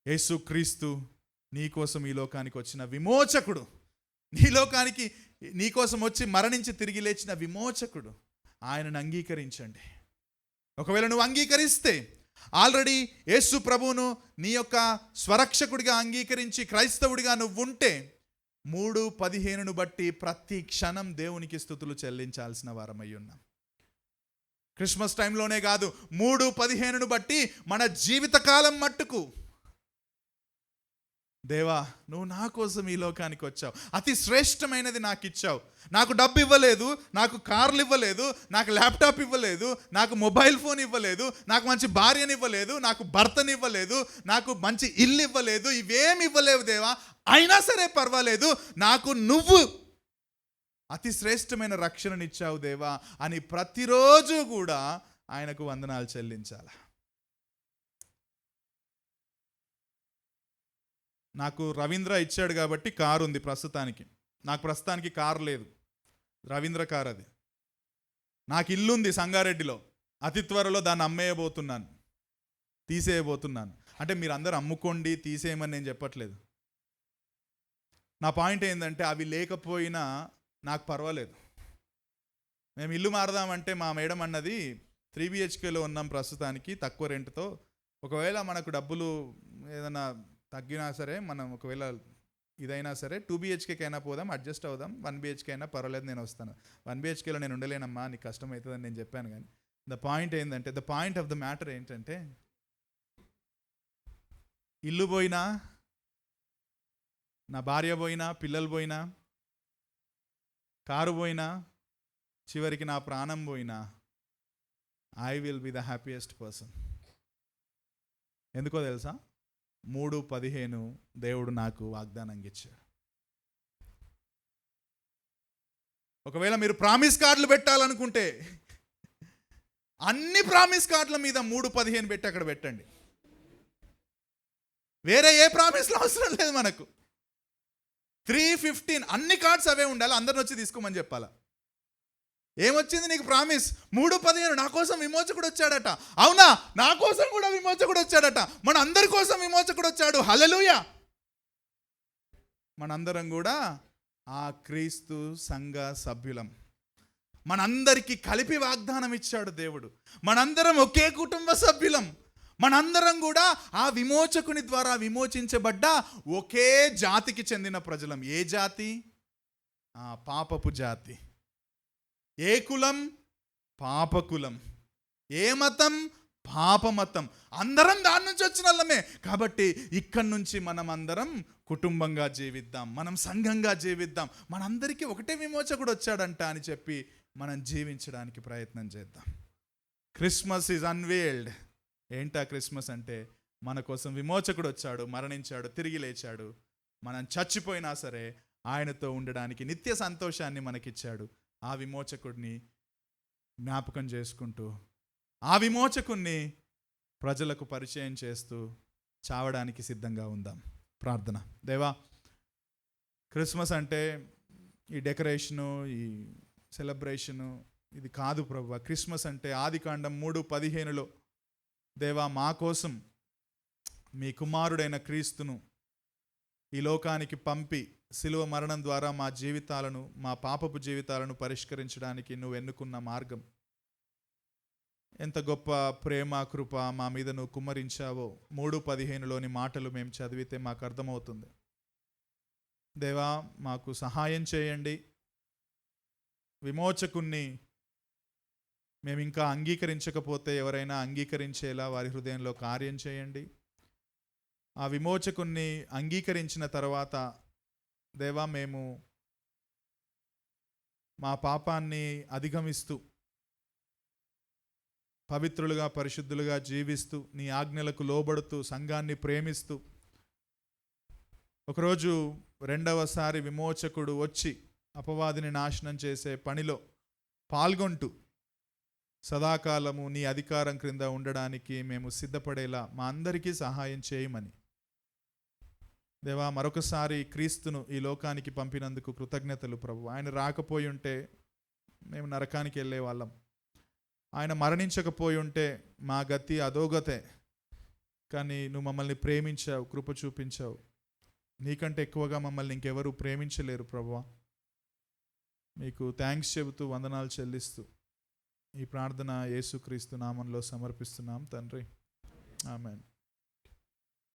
యేసుక్రీస్తు నీకోసం ఈ లోకానికి వచ్చిన విమోచకుడు, నీకోసం వచ్చి మరణించి తిరిగి లేచిన విమోచకుడు. ఆయనను అంగీకరించండి. ఒకవేళ నువ్వు అంగీకరిస్తే, ఆల్రెడీ యేసు ప్రభువును నీ యొక్క స్వరక్షకుడిగా అంగీకరించి క్రైస్తవుడిగా నువ్వు ఉంటే, 3:15 బట్టి ప్రతి క్షణం దేవునికి స్తుతులు చెల్లించాల్సిన వారమై ఉన్నాం. క్రిస్మస్ టైంలోనే కాదు, 3:15 బట్టి మన జీవితకాలం మట్టుకు, దేవా నువ్వు నా కోసం ఈ లోకానికి వచ్చావు, అతి శ్రేష్టమైనది నాకు ఇచ్చావు. నాకు డబ్బు ఇవ్వలేదు, నాకు కార్లు ఇవ్వలేదు, నాకు ల్యాప్టాప్ ఇవ్వలేదు, నాకు మొబైల్ ఫోన్ ఇవ్వలేదు, నాకు మంచి భార్యని ఇవ్వలేదు, నాకు భర్తని ఇవ్వలేదు, నాకు మంచి ఇల్లు ఇవ్వలేదు, ఇవేమి ఇవ్వలేవు దేవా. అయినా సరే పర్వాలేదు, నాకు నువ్వు అతి శ్రేష్టమైన రక్షణనిచ్చావు దేవా అని ప్రతిరోజు కూడా ఆయనకు వందనాలు చెల్లించాలి. నాకు రవీంద్ర ఇచ్చాడు కాబట్టి కారు ఉంది ప్రస్తుతానికి. నాకు ప్రస్తుతానికి కారు లేదు, రవీంద్ర కారు అది. నాకు ఇల్లుంది సంగారెడ్డిలో, అతి త్వరలో దాన్ని అమ్మేయబోతున్నాను, తీసేయబోతున్నాను. అంటే మీరు అందరూ అమ్ముకోండి, తీసేయమని నేను చెప్పట్లేదు. నా పాయింట్ ఏంటంటే, అవి లేకపోయినా నాకు పర్వాలేదు. మేము ఇల్లు మారదామంటే మా మేడం అన్నది 3 BHKలో ఉన్నాం ప్రస్తుతానికి తక్కువ రెంట్తో. ఒకవేళ మనకు డబ్బులు ఏదైనా తగ్గినా సరే, మనం ఒకవేళ ఇదైనా సరే 2 BHKకైనా పోదాం, అడ్జస్ట్ అవుదాం. 1 BHK అయినా పర్వాలేదు, నేను వస్తాను. 1 BHKలో నేను ఉండలేనమ్మా, నీకు కష్టం అవుతుందని నేను చెప్పాను. కానీ the point of the matter ఏంటంటే, ఇల్లు పోయినా, నా భార్య పోయినా, పిల్లలు పోయినా, కారు పోయినా, చివరికి నా ప్రాణం పోయినా, I will be the happiest person. ఎందుకో తెలుసా? 3:15 దేవుడు నాకు వాగ్దానం ఇచ్చాడు. ఒకవేళ మీరు ప్రామిస్ కార్డులు పెట్టాలనుకుంటే, అన్ని ప్రామిస్ కార్డుల మీద 3:15 పెట్టి అక్కడ పెట్టండి. వేరే ఏ ప్రామిస్లు అవసరం లేదు మనకు. 3:15 అన్ని కార్డ్స్ అవే ఉండాలి, అందరిని వచ్చి తీసుకోమని చెప్పాలా? ఏమొచ్చింది నీకు ప్రామిస్? 3:15 నా కోసం విమోచకుడు వచ్చాడట. అవునా, నా కోసం కూడా విమోచకుడు వచ్చాడట. మన అందరి కోసం విమోచకుడు వచ్చాడు. హల్లెలూయా. మనందరం కూడా ఆ క్రీస్తు సంఘ సభ్యులం. మనందరికీ కలిపి వాగ్దానం ఇచ్చాడు దేవుడు. మనందరం ఒకే కుటుంబ సభ్యులం. మనందరం కూడా ఆ విమోచకుని ద్వారా విమోచించబడ్డ ఒకే జాతికి చెందిన ప్రజలం. ఏ జాతి? పాపపు జాతి. ఏ కులం? పాపకులం. ఏ మతం? పాపమతం. అందరం దాని నుంచి వచ్చిన వాళ్ళమే. కాబట్టి ఇక్కడి నుంచి మనం అందరం కుటుంబంగా జీవిద్దాం, మనం సంఘంగా జీవిద్దాం. మనందరికీ ఒకటే విమోచకుడు వచ్చాడంట అని చెప్పి మనం జీవించడానికి ప్రయత్నం చేద్దాం. Christmas is unveiled. ఏంటా క్రిస్మస్ అంటే? మన కోసం విమోచకుడు వచ్చాడు, మరణించాడు, తిరిగి లేచాడు. మనం చచ్చిపోయినా సరే ఆయనతో ఉండడానికి నిత్య సంతోషాన్ని మనకిచ్చాడు. ఆ విమోచకుడిని జ్ఞాపకం చేసుకుంటూ, ఆ విమోచకుణ్ణి ప్రజలకు పరిచయం చేస్తూ చావడానికి సిద్ధంగా ఉందాం. ప్రార్థన. దేవా, క్రిస్మస్ అంటే ఈ డెకరేషను, ఈ సెలబ్రేషను ఇది కాదు ప్రభువా. క్రిస్మస్ అంటే ఆదికాండం 3:15 దేవా మా కోసం మీ కుమారుడైన క్రీస్తును ఈ లోకానికి పంపి శిలువ మరణం ద్వారా మా జీవితాలను, మా పాపపు జీవితాలను పరిష్కరించడానికి నువ్వు ఎన్నుకున్న మార్గం. ఎంత గొప్ప ప్రేమ, కృప మా మీద నువ్వు కుమ్మరించావో 3:15లోని మాటలు మేము చదివితే మాకు అర్థమవుతుంది. దేవా, మాకు సహాయం చేయండి. విమోచకుణ్ణి మేము ఇంకా అంగీకరించకపోతే ఎవరైనా అంగీకరించేలా వారి హృదయంలో కార్యం చేయండి. ఆ విమోచకుణ్ణి అంగీకరించిన తర్వాత దేవా, మేము మా పాపాన్ని అధిగమిస్తూ పవిత్రులుగా, పరిశుద్ధులుగా జీవిస్తూ, నీ ఆజ్ఞలకు లోబడుతూ, సంఘాన్ని ప్రేమిస్తూ, ఒకరోజు రెండవసారి విమోచకుడు వచ్చి అపవాదిని నాశనం చేసే పనిలో పాల్గొంటూ సదాకాలము నీ అధికారం క్రింద ఉండడానికి మేము సిద్ధపడేలా మా అందరికీ సహాయం చేయమని దేవా, మరొకసారి క్రీస్తును ఈ లోకానికి పంపినందుకు కృతజ్ఞతలు ప్రభు. ఆయన రాకపోయి ఉంటే మేము నరకానికి వెళ్ళే వాళ్ళం. ఆయన మరణించకపోయి ఉంటే మా గతి అధోగతే. కానీ నువ్వు మమ్మల్ని ప్రేమించావు, కృప చూపించావు. నీకంటే ఎక్కువగా మమ్మల్ని ఇంకెవరూ ప్రేమించలేరు ప్రభువా. మీకు థ్యాంక్స్ చెబుతూ, వందనాలు చెల్లిస్తూ ఈ ప్రార్థన యేసుక్రీస్తు నామంలో సమర్పిస్తున్నాం తండ్రి. ఆమేన్.